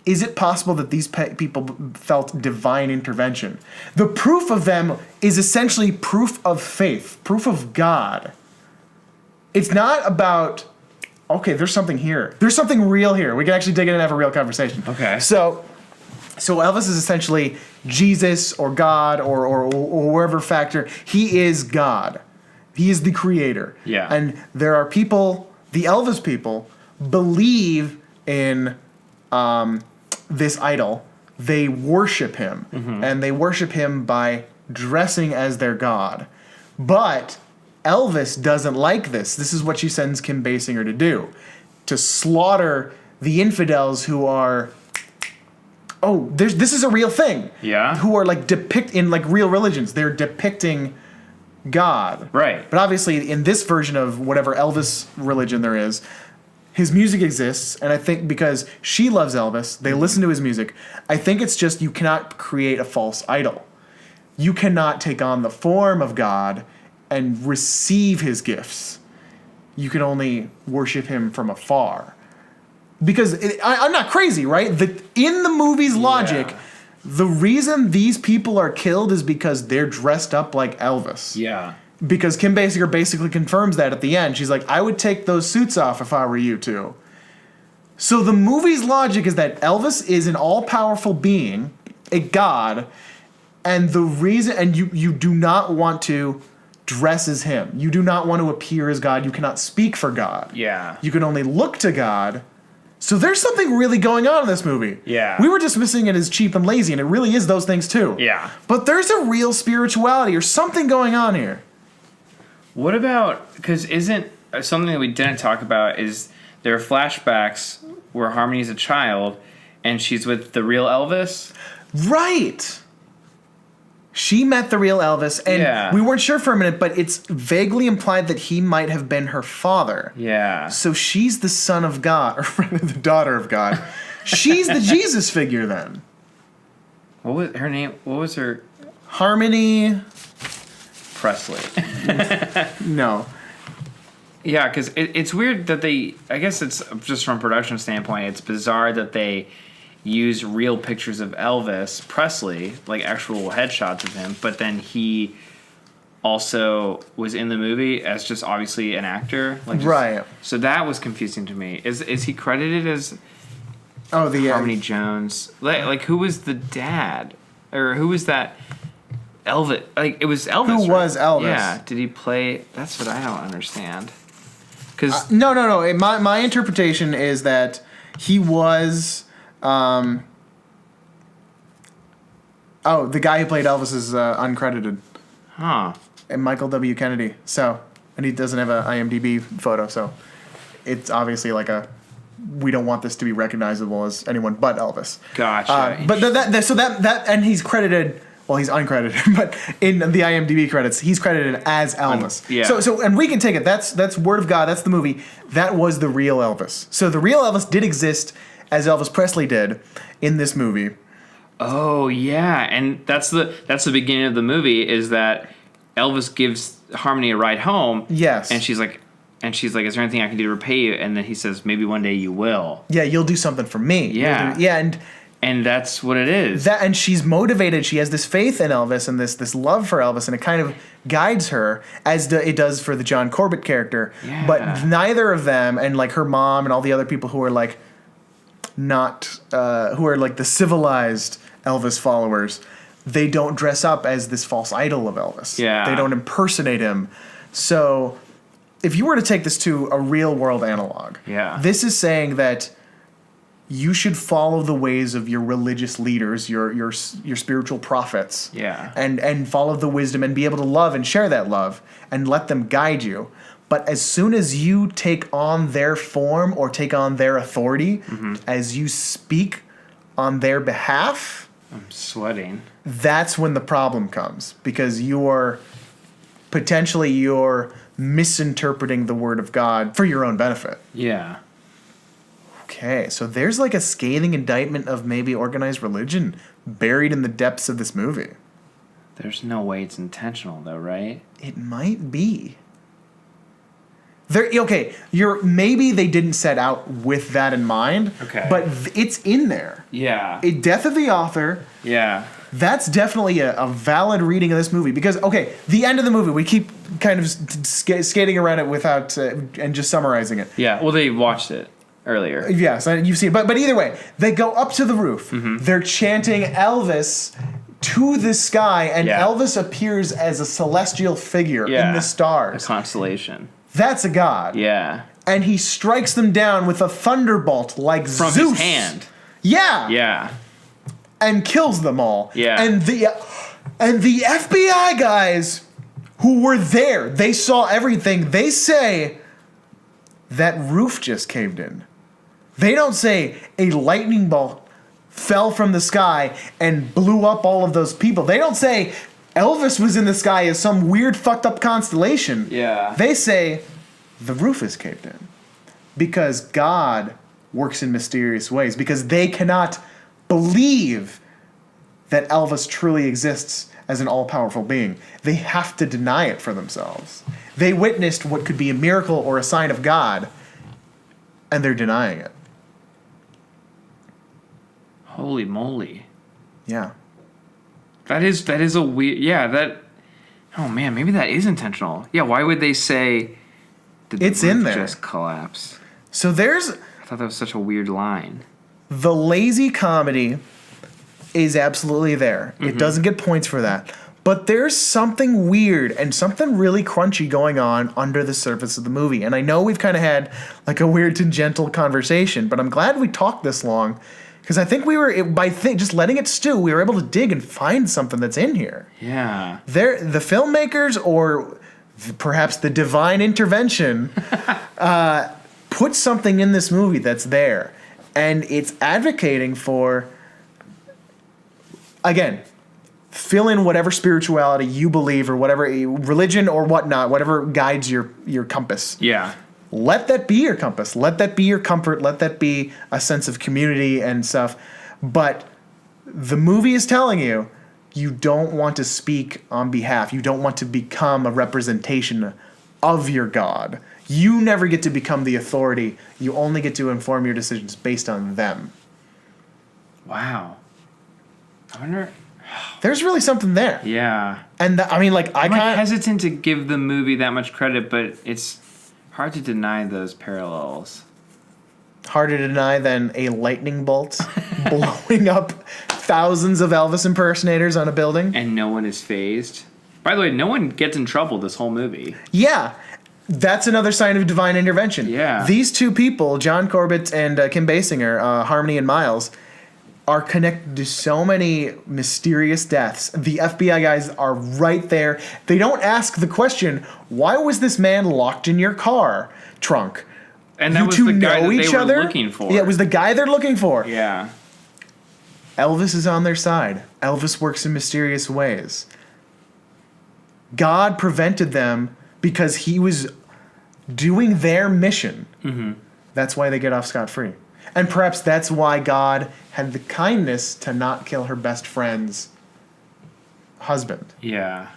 [SPEAKER 3] is it possible that these people felt divine intervention? The proof of them is essentially proof of faith, proof of God. It's not about, okay, there's something here. There's something real here. We can actually dig in and have a real conversation.
[SPEAKER 4] Okay.
[SPEAKER 3] So Elvis is essentially Jesus or God or wherever factor. He is God. He is the creator.
[SPEAKER 4] Yeah.
[SPEAKER 3] And there are people, the Elvis people, believe in this idol. They worship him. And they worship him by dressing as their god. But Elvis doesn't like this. This is what she sends Kim Basinger to do. To slaughter the infidels who are... Oh, this is a real thing.
[SPEAKER 4] Yeah.
[SPEAKER 3] Who are like in like real religions. They're depicting God.
[SPEAKER 4] Right.
[SPEAKER 3] But obviously in this version of whatever Elvis religion there is, his music exists, and I think because she loves Elvis, they listen to his music. I think it's just you cannot create a false idol. You cannot take on the form of God and receive his gifts. You can only worship him from afar. Because I'm not crazy, right? In the movie's logic, the reason these people are killed is because they're dressed up like Elvis.
[SPEAKER 4] Yeah.
[SPEAKER 3] Because Kim Basinger basically confirms that at the end. She's like, I would take those suits off if I were you two. So the movie's logic is that Elvis is an all-powerful being, a god, and the reason, and you do not want to dress as him. You do not want to appear as God. You cannot speak for God.
[SPEAKER 4] Yeah.
[SPEAKER 3] You can only look to God. So there's something really going on in this movie.
[SPEAKER 4] Yeah.
[SPEAKER 3] We were dismissing it as cheap and lazy, and it really is those things too.
[SPEAKER 4] Yeah.
[SPEAKER 3] But there's a real spirituality or something going on here.
[SPEAKER 4] What about, because isn't something that we didn't talk about is there are flashbacks where Harmony's a child and she's with the real Elvis?
[SPEAKER 3] Right. She met the real Elvis, and we weren't sure for a minute, but it's vaguely implied that he might have been her father.
[SPEAKER 4] Yeah.
[SPEAKER 3] So she's the son of God, or rather the daughter of God. She's the Jesus figure then.
[SPEAKER 4] What was her name? What was her?
[SPEAKER 3] Harmony
[SPEAKER 4] Presley.
[SPEAKER 3] No.
[SPEAKER 4] Yeah, because it's weird that I guess it's just from a production standpoint, it's bizarre that they use real pictures of Elvis Presley, like actual headshots of him, but then he also was in the movie as just obviously an actor. Like
[SPEAKER 3] Right.
[SPEAKER 4] So that was confusing to me. Is he credited as
[SPEAKER 3] the
[SPEAKER 4] Harmony Jones? Like who was the dad? Or who was that Elvis? Like it was Elvis.
[SPEAKER 3] Who was Elvis?
[SPEAKER 4] Yeah. Did he play? That's what I don't understand. Because
[SPEAKER 3] No. My interpretation is that he was. The guy who played Elvis is uncredited. And Michael W. Kennedy. So, and he doesn't have an IMDb photo, so it's obviously like we don't want this to be recognizable as anyone but Elvis.
[SPEAKER 4] Gotcha.
[SPEAKER 3] But and he's credited. Well, he's uncredited, but in the IMDb credits, he's credited as Elvis.
[SPEAKER 4] Yeah.
[SPEAKER 3] So, and we can take it. That's word of God. That's the movie. That was the real Elvis. So the real Elvis did exist, as Elvis Presley did in this movie.
[SPEAKER 4] Oh yeah, and that's the beginning of the movie, is that Elvis gives Harmony a ride home.
[SPEAKER 3] Yes.
[SPEAKER 4] And she's like, is there anything I can do to repay you? And then he says, maybe one day you will.
[SPEAKER 3] Yeah, you'll do something for me.
[SPEAKER 4] Yeah. And that's what it is.
[SPEAKER 3] And she's motivated. She has this faith in Elvis and this love for Elvis, and it kind of guides her, as it does for the John Corbett character.
[SPEAKER 4] Yeah.
[SPEAKER 3] But neither of them, and like her mom and all the other people who are like not, who are like the civilized Elvis followers, they don't dress up as this false idol of Elvis.
[SPEAKER 4] Yeah.
[SPEAKER 3] They don't impersonate him. So if you were to take this to a real world analog, this is saying that you should follow the ways of your religious leaders, your spiritual prophets, and follow the wisdom and be able to love and share that love and let them guide you. But as soon as you take on their form or take on their authority, as you speak on their behalf,
[SPEAKER 4] I'm sweating.
[SPEAKER 3] That's when the problem comes, because you're misinterpreting the word of God for your own benefit.
[SPEAKER 4] Yeah.
[SPEAKER 3] Okay, so there's like a scathing indictment of maybe organized religion buried in the depths of this movie.
[SPEAKER 4] There's no way it's intentional, though, right?
[SPEAKER 3] It might be. Maybe they didn't set out with that in mind.
[SPEAKER 4] Okay.
[SPEAKER 3] But it's in there.
[SPEAKER 4] Yeah.
[SPEAKER 3] Death of the author.
[SPEAKER 4] Yeah.
[SPEAKER 3] That's definitely a valid reading of this movie, because the end of the movie, we keep kind of skating around it without and just summarizing it.
[SPEAKER 4] Yeah. Well, they watched it earlier.
[SPEAKER 3] Yes, you've seen it. But either way, they go up to the roof. They're chanting Elvis to the sky, and Elvis appears as a celestial figure in the stars.
[SPEAKER 4] A constellation.
[SPEAKER 3] That's a god.
[SPEAKER 4] Yeah.
[SPEAKER 3] And he strikes them down with a thunderbolt like
[SPEAKER 4] From
[SPEAKER 3] Zeus.
[SPEAKER 4] his hand.
[SPEAKER 3] Yeah.
[SPEAKER 4] Yeah.
[SPEAKER 3] And kills them all.
[SPEAKER 4] Yeah.
[SPEAKER 3] And the FBI guys who were there, they saw everything. They say that roof just caved in. They don't say a lightning bolt fell from the sky and blew up all of those people. They don't say Elvis was in the sky as some weird fucked up constellation.
[SPEAKER 4] Yeah.
[SPEAKER 3] They say the roof is caved in because God works in mysterious ways, because they cannot believe that Elvis truly exists as an all-powerful being. They have to deny it for themselves. They witnessed what could be a miracle or a sign of God, and they're denying it.
[SPEAKER 4] Holy moly.
[SPEAKER 3] Yeah.
[SPEAKER 4] That is a weird... Oh, man, maybe that is intentional. Yeah, why would they say...
[SPEAKER 3] It's in there.
[SPEAKER 4] Just collapse.
[SPEAKER 3] So there's...
[SPEAKER 4] I thought that was such a weird line.
[SPEAKER 3] The lazy comedy is absolutely there. It doesn't get points for that. But there's something weird and something really crunchy going on under the surface of the movie. And I know we've kind of had like a weird tangential conversation, but I'm glad we talked this long, because I think we were, just letting it stew, we were able to dig and find something that's in here.
[SPEAKER 4] Yeah.
[SPEAKER 3] The filmmakers, or perhaps the divine intervention, put something in this movie that's there. And it's advocating for, again, fill in whatever spirituality you believe, or whatever religion or whatnot, whatever guides your compass.
[SPEAKER 4] Yeah.
[SPEAKER 3] Let that be your compass. Let that be your comfort. Let that be a sense of community and stuff. But the movie is telling you, you don't want to speak on behalf. You don't want to become a representation of your God. You never get to become the authority. You only get to inform your decisions based on them.
[SPEAKER 4] Wow. I wonder...
[SPEAKER 3] There's really something there.
[SPEAKER 4] Yeah.
[SPEAKER 3] And
[SPEAKER 4] I'm hesitant to give the movie that much credit, but it's hard to deny those parallels.
[SPEAKER 3] Harder to deny than a lightning bolt blowing up thousands of Elvis impersonators on a building.
[SPEAKER 4] And no one is fazed. By the way, no one gets in trouble this whole movie.
[SPEAKER 3] Yeah. That's another sign of divine intervention.
[SPEAKER 4] Yeah.
[SPEAKER 3] These two people, John Corbett and Kim Basinger, Harmony and Miles, are connected to so many mysterious deaths. The FBI guys are right there. They don't ask the question, why was this man locked in your car trunk?
[SPEAKER 4] And that was the guy that they were looking for.
[SPEAKER 3] Yeah, it was the guy they're looking for.
[SPEAKER 4] Yeah.
[SPEAKER 3] Elvis is on their side. Elvis works in mysterious ways. God prevented them because he was doing their mission. Mm-hmm. That's why they get off scot-free. And perhaps that's why God had the kindness to not kill her best friend's husband.
[SPEAKER 4] Yeah.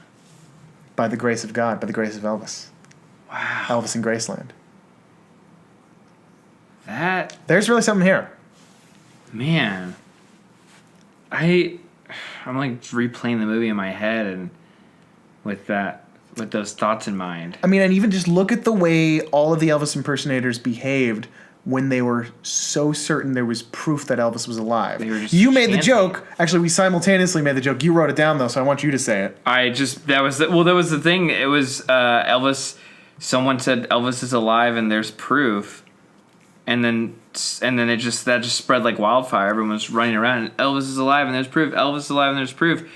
[SPEAKER 3] By the grace of God, by the grace of Elvis.
[SPEAKER 4] Wow.
[SPEAKER 3] Elvis in Graceland.
[SPEAKER 4] There's
[SPEAKER 3] really something here.
[SPEAKER 4] Man. I'm like replaying the movie in my head and with those thoughts in mind.
[SPEAKER 3] I mean, and even just look at the way all of the Elvis impersonators behaved when they were so certain there was proof that Elvis was alive. You made the joke. Actually, we simultaneously made the joke. You wrote it down, though, so I want you to say it.
[SPEAKER 4] That was the thing. It was Elvis. Someone said Elvis is alive and there's proof. And then that just spread like wildfire. Everyone was running around. Elvis is alive and there's proof. Elvis is alive and there's proof.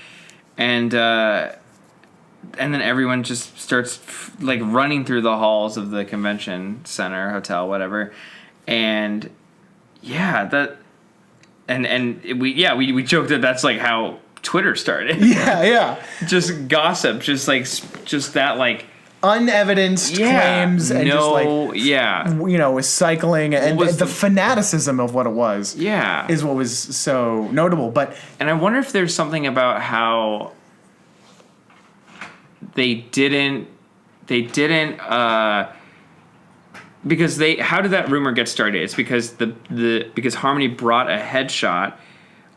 [SPEAKER 4] And then everyone just starts like running through the halls of the convention center, hotel, whatever. And yeah, we joked that that's like how Twitter started.
[SPEAKER 3] Yeah.
[SPEAKER 4] Just gossip, just that like
[SPEAKER 3] unevidenced claims and cycling and the fanaticism of what it was.
[SPEAKER 4] Yeah,
[SPEAKER 3] is what was so notable.
[SPEAKER 4] And I wonder if there's something about how they didn't because how did that rumor get started? It's because because Harmony brought a headshot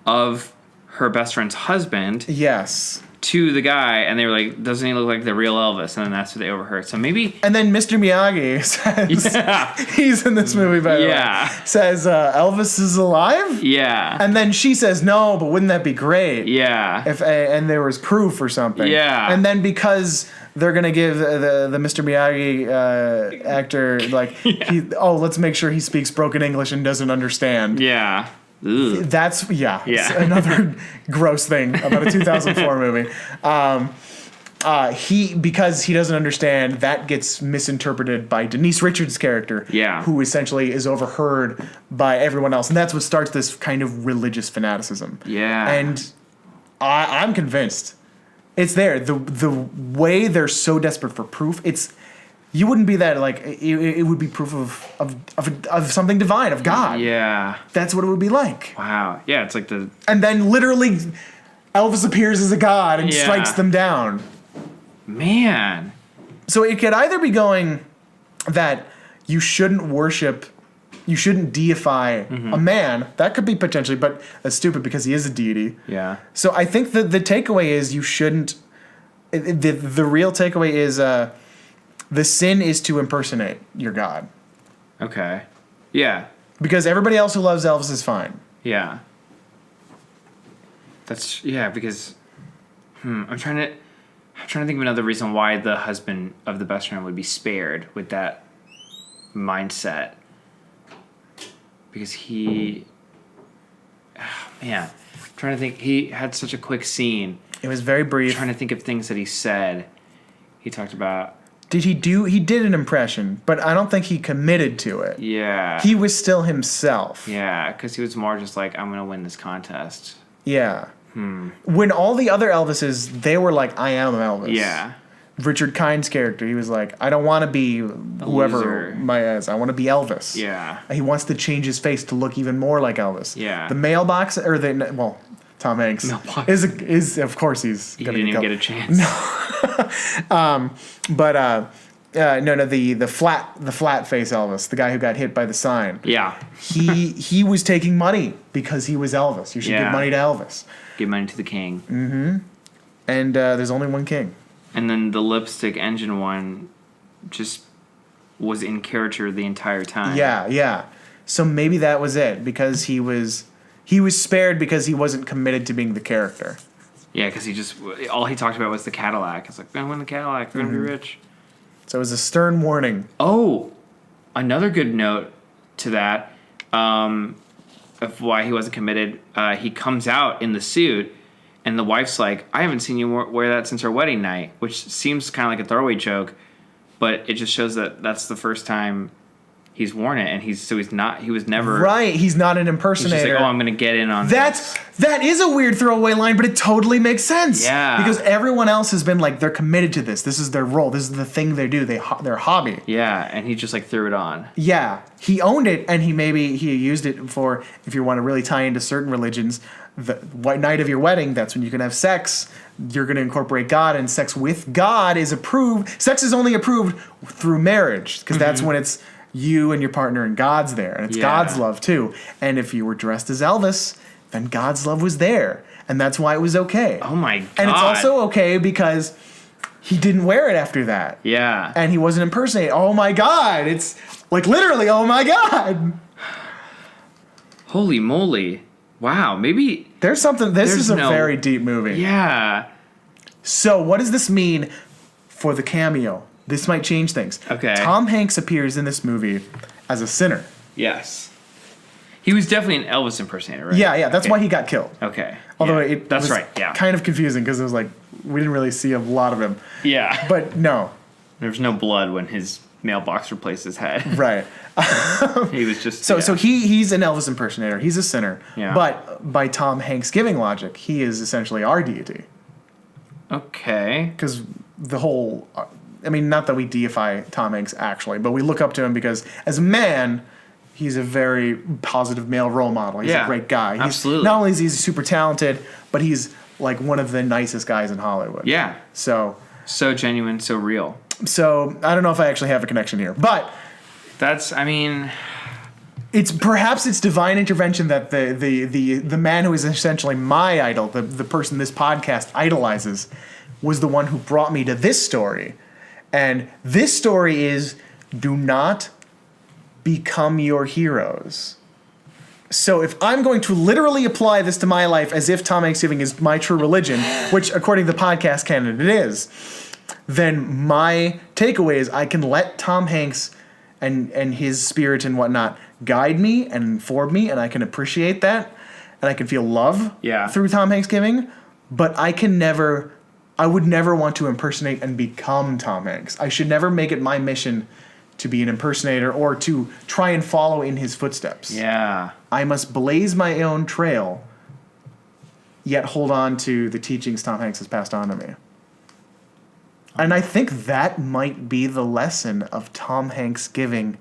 [SPEAKER 4] of her best friend's husband.
[SPEAKER 3] Yes.
[SPEAKER 4] To the guy, and they were like, "Doesn't he look like the real Elvis?" And then that's what they overheard. So maybe.
[SPEAKER 3] And then Mr. Miyagi says, he's in this movie, by the way. Says Elvis is alive.
[SPEAKER 4] Yeah.
[SPEAKER 3] And then she says, "No, but wouldn't that be great?"
[SPEAKER 4] Yeah.
[SPEAKER 3] And there was proof or something.
[SPEAKER 4] Yeah.
[SPEAKER 3] And then because they're gonna give the Mr. Miyagi actor let's make sure he speaks broken English and doesn't understand.
[SPEAKER 4] Yeah. Ugh.
[SPEAKER 3] That's another gross thing about a 2004 movie. Because he doesn't understand, that gets misinterpreted by Denise Richards' character, who essentially is overheard by everyone else, and that's what starts this kind of religious fanaticism.
[SPEAKER 4] Yeah,
[SPEAKER 3] and I'm convinced it's there. The way they're so desperate for proof, you wouldn't be that like it would be proof of something divine, of God.
[SPEAKER 4] Yeah,
[SPEAKER 3] that's what it would be like.
[SPEAKER 4] Wow. Yeah, it's like
[SPEAKER 3] and then literally Elvis appears as a god and strikes them down.
[SPEAKER 4] Man.
[SPEAKER 3] So it could either be going that you shouldn't deify a man. That could be potentially, but that's stupid because he is a deity.
[SPEAKER 4] Yeah.
[SPEAKER 3] So I think that the takeaway is you shouldn't. The real takeaway is the sin is to impersonate your God.
[SPEAKER 4] Okay. Yeah.
[SPEAKER 3] Because everybody else who loves Elvis is fine.
[SPEAKER 4] Yeah. Because I'm trying to think of another reason why the husband of the best friend would be spared with that mindset. Because I'm trying to think, he had such a quick scene.
[SPEAKER 3] It was very brief.
[SPEAKER 4] I'm trying to think of things that he said. He talked about.
[SPEAKER 3] He did an impression, but I don't think he committed to it.
[SPEAKER 4] Yeah.
[SPEAKER 3] He was still himself.
[SPEAKER 4] Yeah, because he was more just like, I'm going to win this contest.
[SPEAKER 3] Yeah. When all the other Elvises, they were like, I am Elvis.
[SPEAKER 4] Yeah.
[SPEAKER 3] Richard Kind's character, he was like, I don't want to be whoever I want to be Elvis.
[SPEAKER 4] Yeah.
[SPEAKER 3] He wants to change his face to look even more like Elvis.
[SPEAKER 4] Yeah.
[SPEAKER 3] The mailbox, Tom Hanks is of course he's
[SPEAKER 4] he
[SPEAKER 3] gonna
[SPEAKER 4] didn't even get a chance.
[SPEAKER 3] No. The flat face Elvis, the guy who got hit by the sign.
[SPEAKER 4] Yeah.
[SPEAKER 3] He was taking money because he was Elvis. You should give money to Elvis.
[SPEAKER 4] Give money to the king.
[SPEAKER 3] Mm-hmm. And there's only one king.
[SPEAKER 4] And then the lipstick engine one just was in character the entire time.
[SPEAKER 3] Yeah. So maybe that was it, because he was spared because he wasn't committed to being the character.
[SPEAKER 4] Yeah, because all he talked about was the Cadillac. It's like, I'm going to win the Cadillac. We're going to be rich.
[SPEAKER 3] So it was a stern warning.
[SPEAKER 4] Oh, another good note to that of why he wasn't committed. He comes out in the suit, and the wife's like, I haven't seen you wear that since our wedding night, which seems kind of like a throwaway joke, but it just shows that that's the first time he's worn it, and he was never
[SPEAKER 3] Right, he's not an
[SPEAKER 4] He's
[SPEAKER 3] impersonator.
[SPEAKER 4] just like, oh, I'm gonna get in on this.
[SPEAKER 3] That is a weird throwaway line, but it totally makes sense.
[SPEAKER 4] Yeah.
[SPEAKER 3] Because everyone else has been like, they're committed to this. This is their role. This is the thing they do. Their hobby.
[SPEAKER 4] Yeah, and he just like threw it on.
[SPEAKER 3] Yeah, he owned it, and he used it for, if you want to really tie into certain religions, the white night of your wedding, that's when you can have sex. You're going to incorporate God, and sex with God is approved. Sex is only approved through marriage, because that's when it's you and your partner, and God's there, and it's God's love too. And if you were dressed as Elvis, then God's love was there, and that's why it was okay.
[SPEAKER 4] Oh my God.
[SPEAKER 3] And it's also okay because he didn't wear it after that.
[SPEAKER 4] Yeah.
[SPEAKER 3] And he wasn't impersonating. Oh my God. It's like literally, oh my God.
[SPEAKER 4] Holy moly. Wow. Maybe.
[SPEAKER 3] This is a very deep movie.
[SPEAKER 4] Yeah.
[SPEAKER 3] So what does this mean for the cameo? This might change things.
[SPEAKER 4] Okay.
[SPEAKER 3] Tom Hanks appears in this movie as a sinner.
[SPEAKER 4] Yes. He was definitely an Elvis impersonator, right?
[SPEAKER 3] Yeah. That's why he got killed.
[SPEAKER 4] Okay.
[SPEAKER 3] Although
[SPEAKER 4] yeah.
[SPEAKER 3] it
[SPEAKER 4] That's
[SPEAKER 3] was
[SPEAKER 4] right. Yeah.
[SPEAKER 3] kind of confusing because it was like, we didn't really see a lot of him.
[SPEAKER 4] Yeah.
[SPEAKER 3] But no.
[SPEAKER 4] There's no blood when his mailbox replaced his head.
[SPEAKER 3] Right.
[SPEAKER 4] He was just
[SPEAKER 3] So he's an Elvis impersonator. He's a sinner.
[SPEAKER 4] Yeah.
[SPEAKER 3] But by TomHanksgiving logic, he is essentially our deity.
[SPEAKER 4] Okay.
[SPEAKER 3] Because the whole, I mean, not that we deify Tom Hanks actually, but we look up to him because as a man, he's a very positive male role model. He's a great guy.
[SPEAKER 4] Absolutely.
[SPEAKER 3] Not only is he super talented, but he's like one of the nicest guys in Hollywood.
[SPEAKER 4] Yeah.
[SPEAKER 3] So
[SPEAKER 4] genuine, so real.
[SPEAKER 3] So I don't know if I actually have a connection here, but it's divine intervention that the man who is essentially my idol, the person this podcast idolizes, was the one who brought me to this story. And this story is, do not become your heroes. So if I'm going to literally apply this to my life as if TomHanksgiving is my true religion, which according to the podcast canon it is, then my takeaway is I can let Tom Hanks and his spirit and whatnot guide me and inform me, and I can appreciate that, and I can feel love through TomHanksgiving, but I would never want to impersonate and become Tom Hanks. I should never make it my mission to be an impersonator or to try and follow in his footsteps.
[SPEAKER 4] Yeah.
[SPEAKER 3] I must blaze my own trail, yet hold on to the teachings Tom Hanks has passed on to me. And I think that might be the lesson of TomHanksgiving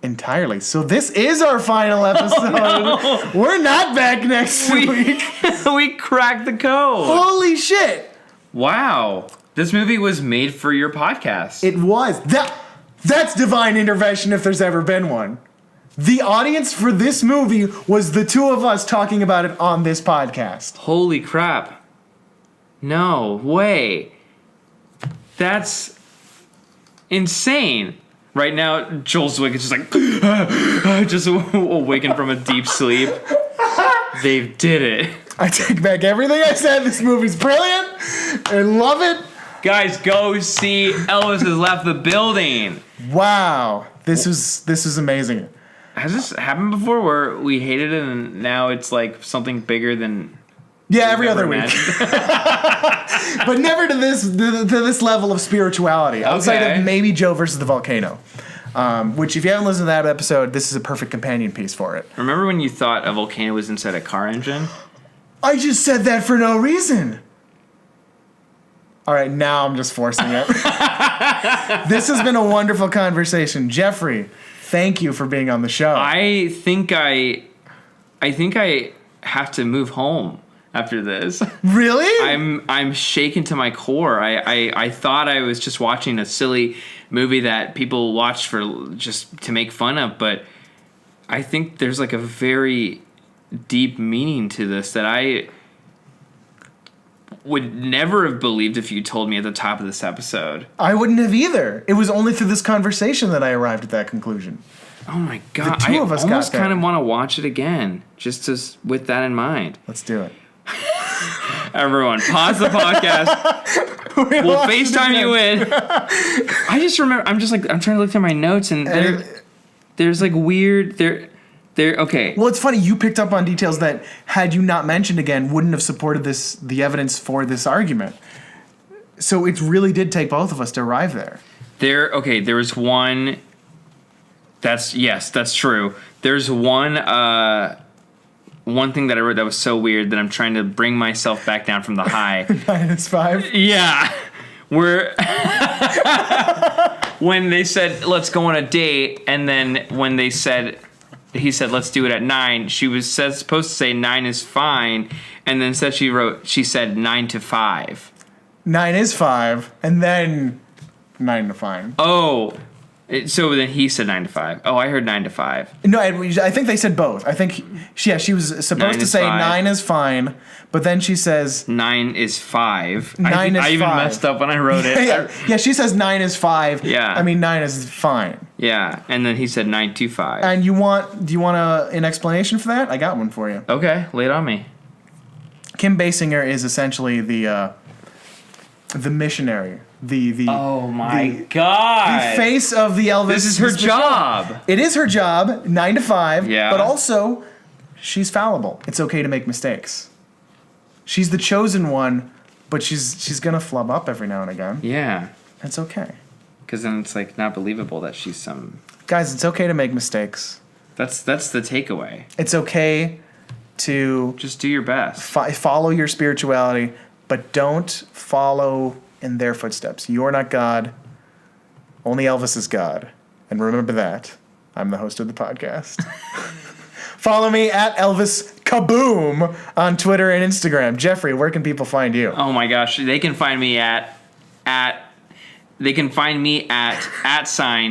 [SPEAKER 3] entirely. So this is our final episode. Oh, no. We're not back next week.
[SPEAKER 4] We cracked the code.
[SPEAKER 3] Holy shit.
[SPEAKER 4] Wow. This movie was made for your podcast.
[SPEAKER 3] It was. That's divine intervention if there's ever been one. The audience for this movie was the two of us talking about it on this podcast.
[SPEAKER 4] Holy crap. No way. That's insane. Right now, Joel Zwick is just like, just awakened from a deep sleep. They did it.
[SPEAKER 3] I take back everything I said. This movie's brilliant. I love it.
[SPEAKER 4] Guys, go see Elvis Has Left the Building.
[SPEAKER 3] Wow. This is amazing.
[SPEAKER 4] Has this happened before where we hated it and now it's like something bigger than...
[SPEAKER 3] Yeah, every other week. But never to this level of spirituality. Outside of maybe Joe versus the Volcano. Which, if you haven't listened to that episode, this is a perfect companion piece for it.
[SPEAKER 4] Remember when you thought a volcano was inside a car engine?
[SPEAKER 3] I just said that for no reason. All right, now I'm just forcing it. This has been a wonderful conversation. Jeffrey, thank you for being on the show.
[SPEAKER 4] I think I have to move home after this.
[SPEAKER 3] Really?
[SPEAKER 4] I'm shaken to my core. I thought I was just watching a silly movie that people watch for just to make fun of, but I think there's like a very deep meaning to this that I would never have believed if you told me at the top of this episode.
[SPEAKER 3] I wouldn't have either. It was only through this conversation that I arrived at that conclusion.
[SPEAKER 4] Oh my God.
[SPEAKER 3] The two of us
[SPEAKER 4] almost
[SPEAKER 3] got there.
[SPEAKER 4] kind of want to watch it again, just with that in mind.
[SPEAKER 3] Let's do it.
[SPEAKER 4] Everyone, pause the podcast. We'll FaceTime you in. I just remember, I'm trying to look through my notes and there's like weird, okay.
[SPEAKER 3] Well, it's funny, you picked up on details that, had you not mentioned again, wouldn't have supported the evidence for this argument. So it really did take both of us to arrive there.
[SPEAKER 4] There was one That's true. There's one thing that I wrote that was so weird that I'm trying to bring myself back down from the high.
[SPEAKER 3] -5.
[SPEAKER 4] Yeah. Where when they said let's go on a date, and then when he said let's do it at 9, she was supposed to say 9 is fine, and then she said 9 to 5.
[SPEAKER 3] 9 is 5, and then 9 to 5.
[SPEAKER 4] Oh. So then he said 9 to 5. Oh, I heard 9 to 5.
[SPEAKER 3] No, I think they said both. I think, she was supposed to say 9 is fine, but then she says
[SPEAKER 4] 9 is 5.
[SPEAKER 3] 9 is 5.
[SPEAKER 4] I even messed up when I wrote it.
[SPEAKER 3] Yeah, she says 9 is 5.
[SPEAKER 4] Yeah.
[SPEAKER 3] I mean, 9 is fine.
[SPEAKER 4] Yeah, and then he said 9 to 5.
[SPEAKER 3] And do you want an explanation for that? I got one for you.
[SPEAKER 4] Okay, lay it on me.
[SPEAKER 3] Kim Basinger is essentially the missionary.
[SPEAKER 4] Oh my God.
[SPEAKER 3] The face of the Elvis.
[SPEAKER 4] This is her job.
[SPEAKER 3] It is her job, 9 to 5.
[SPEAKER 4] Yeah.
[SPEAKER 3] But also, she's fallible. It's okay to make mistakes. She's the chosen one, but she's gonna flub up every now and again.
[SPEAKER 4] Yeah.
[SPEAKER 3] It's okay.
[SPEAKER 4] Because then it's like not believable that she's some.
[SPEAKER 3] Guys, it's okay to make mistakes.
[SPEAKER 4] That's the takeaway.
[SPEAKER 3] It's okay to
[SPEAKER 4] just do your best.
[SPEAKER 3] Follow your spirituality, but don't follow in their footsteps. You're not God. Only Elvis is God. And remember that. I'm the host of the podcast. Follow me at Elvis Kaboom on Twitter and Instagram. Jeffrey, where can people find you?
[SPEAKER 4] Oh my gosh, they can find me at @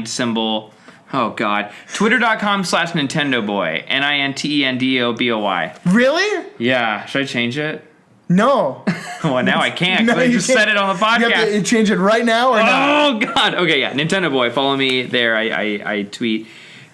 [SPEAKER 4] symbol. Oh God, twitter.com/NintendoBoy. NintendoBoy.
[SPEAKER 3] Really?
[SPEAKER 4] Yeah, should I change it?
[SPEAKER 3] No.
[SPEAKER 4] Well, now I can't because I just said it on the podcast.
[SPEAKER 3] You have to change it right now or not?
[SPEAKER 4] Oh God. Okay, yeah, Nintendo Boy. Follow me there. I tweet.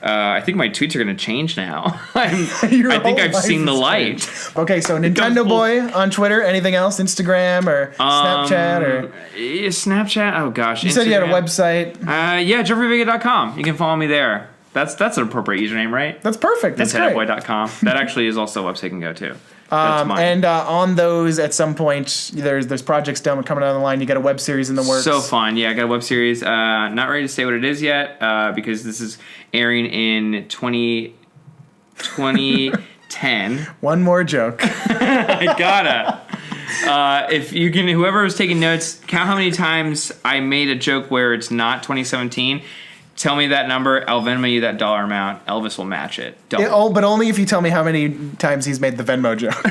[SPEAKER 4] I think my tweets are gonna change now. I think I've seen the light.
[SPEAKER 3] Okay, so Nintendo Boy on Twitter. Anything else? Instagram or Snapchat or
[SPEAKER 4] Snapchat? Oh gosh.
[SPEAKER 3] You said you had a website.
[SPEAKER 4] Yeah, JeffreyVega.com. You can follow me there. That's an appropriate username, right?
[SPEAKER 3] That's perfect. That's great.
[SPEAKER 4] NintendoBoy.com. That actually is also a website you can go to. That's mine.
[SPEAKER 3] And on those, at some point, there's projects coming down the line. You got a web series in the works.
[SPEAKER 4] So fun. Yeah, I got a web series. Not ready to say what it is yet because this is airing in 2010.
[SPEAKER 3] One more joke.
[SPEAKER 4] I gotta. If you can, whoever was taking notes, count how many times I made a joke where it's not 2017. Tell me that number. I'll Venmo you that dollar amount. Elvis will match it.
[SPEAKER 3] But only if you tell me how many times he's made the Venmo joke.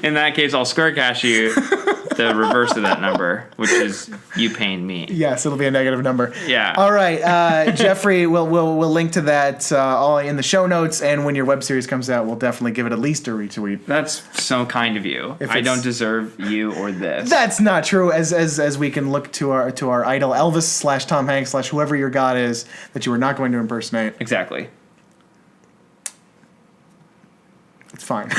[SPEAKER 4] In that case, I'll square cash you the reverse of that number, which is you paying me.
[SPEAKER 3] Yes, it'll be a negative number.
[SPEAKER 4] Yeah.
[SPEAKER 3] All right, Jeffrey, we'll link to that all in the show notes, and when your web series comes out, we'll definitely give it at least a retweet.
[SPEAKER 4] That's so kind of you. I don't deserve you or this.
[SPEAKER 3] That's not true. As we can look to our idol Elvis / Tom Hanks / whoever your god is that you are not going to impersonate.
[SPEAKER 4] Exactly.
[SPEAKER 3] It's fine.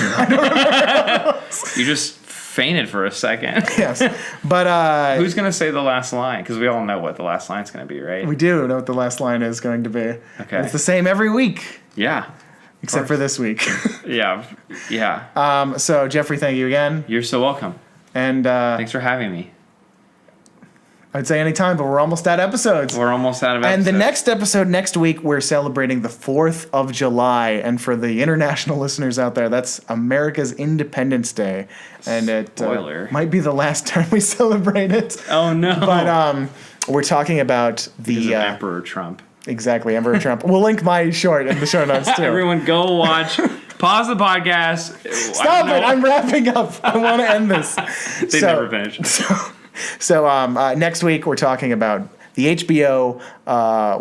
[SPEAKER 4] You just fainted for a second.
[SPEAKER 3] Yes, but
[SPEAKER 4] who's gonna say the last line? Because we all know what the last line's gonna be, right?
[SPEAKER 3] We do know what the last line is going to be.
[SPEAKER 4] Okay.
[SPEAKER 3] It's the same every week.
[SPEAKER 4] Yeah.
[SPEAKER 3] Except for this week.
[SPEAKER 4] Yeah.
[SPEAKER 3] So Jeffrey, thank you again.
[SPEAKER 4] You're so welcome.
[SPEAKER 3] And
[SPEAKER 4] thanks for having me.
[SPEAKER 3] I'd say anytime, but we're almost out of episodes.
[SPEAKER 4] We're almost out of episodes.
[SPEAKER 3] And the next episode next week, we're celebrating the 4th of July. And for the international listeners out there, that's America's Independence Day. And it might be the last time we celebrate it.
[SPEAKER 4] Oh, no.
[SPEAKER 3] But we're talking about the
[SPEAKER 4] Emperor Trump.
[SPEAKER 3] Exactly, Emperor Trump. We'll link my short in the show notes, too.
[SPEAKER 4] Everyone go watch. Pause the podcast.
[SPEAKER 3] Stop it. I'm wrapping up. I want to end this.
[SPEAKER 4] They never finish.
[SPEAKER 3] So next week we're talking about the HBO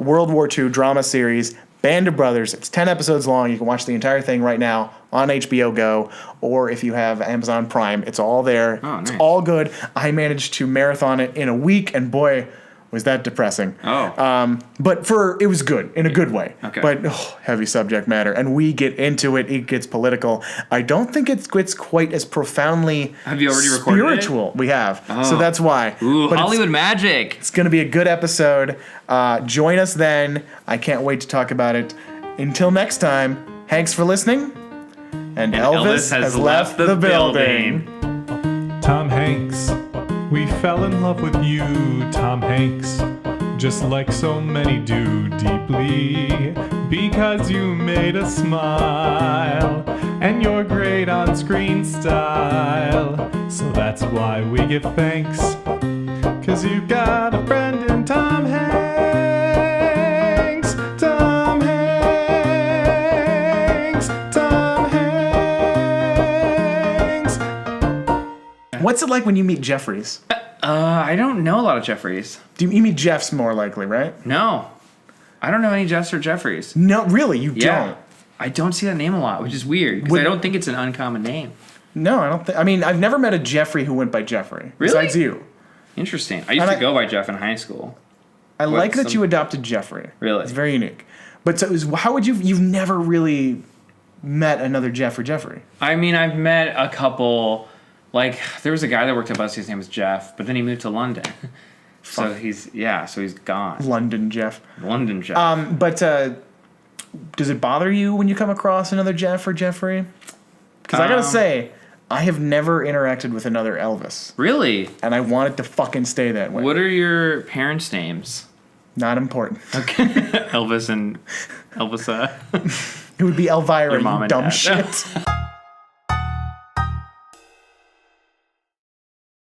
[SPEAKER 3] World War II drama series Band of Brothers. It's 10 episodes long. You can watch the entire thing right now on HBO Go, or if you have Amazon Prime, it's all there.
[SPEAKER 4] Oh, nice.
[SPEAKER 3] It's all good. I managed to marathon it in a week, and boy, was that depressing.
[SPEAKER 4] Oh.
[SPEAKER 3] But it was good, in a good way.
[SPEAKER 4] Okay.
[SPEAKER 3] But heavy subject matter. And we get into it. It gets political. I don't think it gets quite as profoundly
[SPEAKER 4] Have you already recorded
[SPEAKER 3] spiritual.
[SPEAKER 4] It?
[SPEAKER 3] We have.
[SPEAKER 4] Oh.
[SPEAKER 3] So that's why.
[SPEAKER 4] Ooh,
[SPEAKER 3] but
[SPEAKER 4] Hollywood magic.
[SPEAKER 3] It's going to be a good episode. Join us then. I can't wait to talk about it. Until next time, thanks for listening. And Elvis has left the building.
[SPEAKER 2] Tom Hanks, we fell in love with you, Tom Hanks. just like so many do deeply, because you made us smile, and you're great on screen style. So that's why we give thanks, 'cause you got a friend in Tom Hanks. Tom Hanks. Tom Hanks.
[SPEAKER 3] What's it like when you meet Jeffries?
[SPEAKER 4] I don't know a lot of Jeffries.
[SPEAKER 3] Do you meet Jeffs more likely, right?
[SPEAKER 4] No. I don't know any Jeffs or Jeffries.
[SPEAKER 3] No, really, you
[SPEAKER 4] Yeah.
[SPEAKER 3] don't.
[SPEAKER 4] I don't see that name a lot, which is weird, because I don't think it's an uncommon name.
[SPEAKER 3] No, I don't think. I mean, I've never met a Jeffrey who went by Jeffrey.
[SPEAKER 4] Really?
[SPEAKER 3] Besides you.
[SPEAKER 4] Interesting. I used to go by Jeff in high school.
[SPEAKER 3] I like that you adopted Jeffrey.
[SPEAKER 4] Really?
[SPEAKER 3] It's very unique. But so, how would you've never really met another Jeff or Jeffrey?
[SPEAKER 4] I mean, I've met a couple. Like, there was a guy that worked at BuzzFeed, his name was Jeff, but then he moved to London. So he's gone.
[SPEAKER 3] London Jeff.
[SPEAKER 4] London Jeff.
[SPEAKER 3] But does it bother you when you come across another Jeff or Jeffrey? Because I gotta say, I have never interacted with another Elvis.
[SPEAKER 4] Really?
[SPEAKER 3] And I want it to fucking stay that way.
[SPEAKER 4] What are your parents' names?
[SPEAKER 3] Not important.
[SPEAKER 4] Okay. Elvis and Elvis.
[SPEAKER 3] It would be Elvira,
[SPEAKER 4] Your mom
[SPEAKER 3] you
[SPEAKER 4] and
[SPEAKER 3] dumb
[SPEAKER 4] dad.
[SPEAKER 3] shit.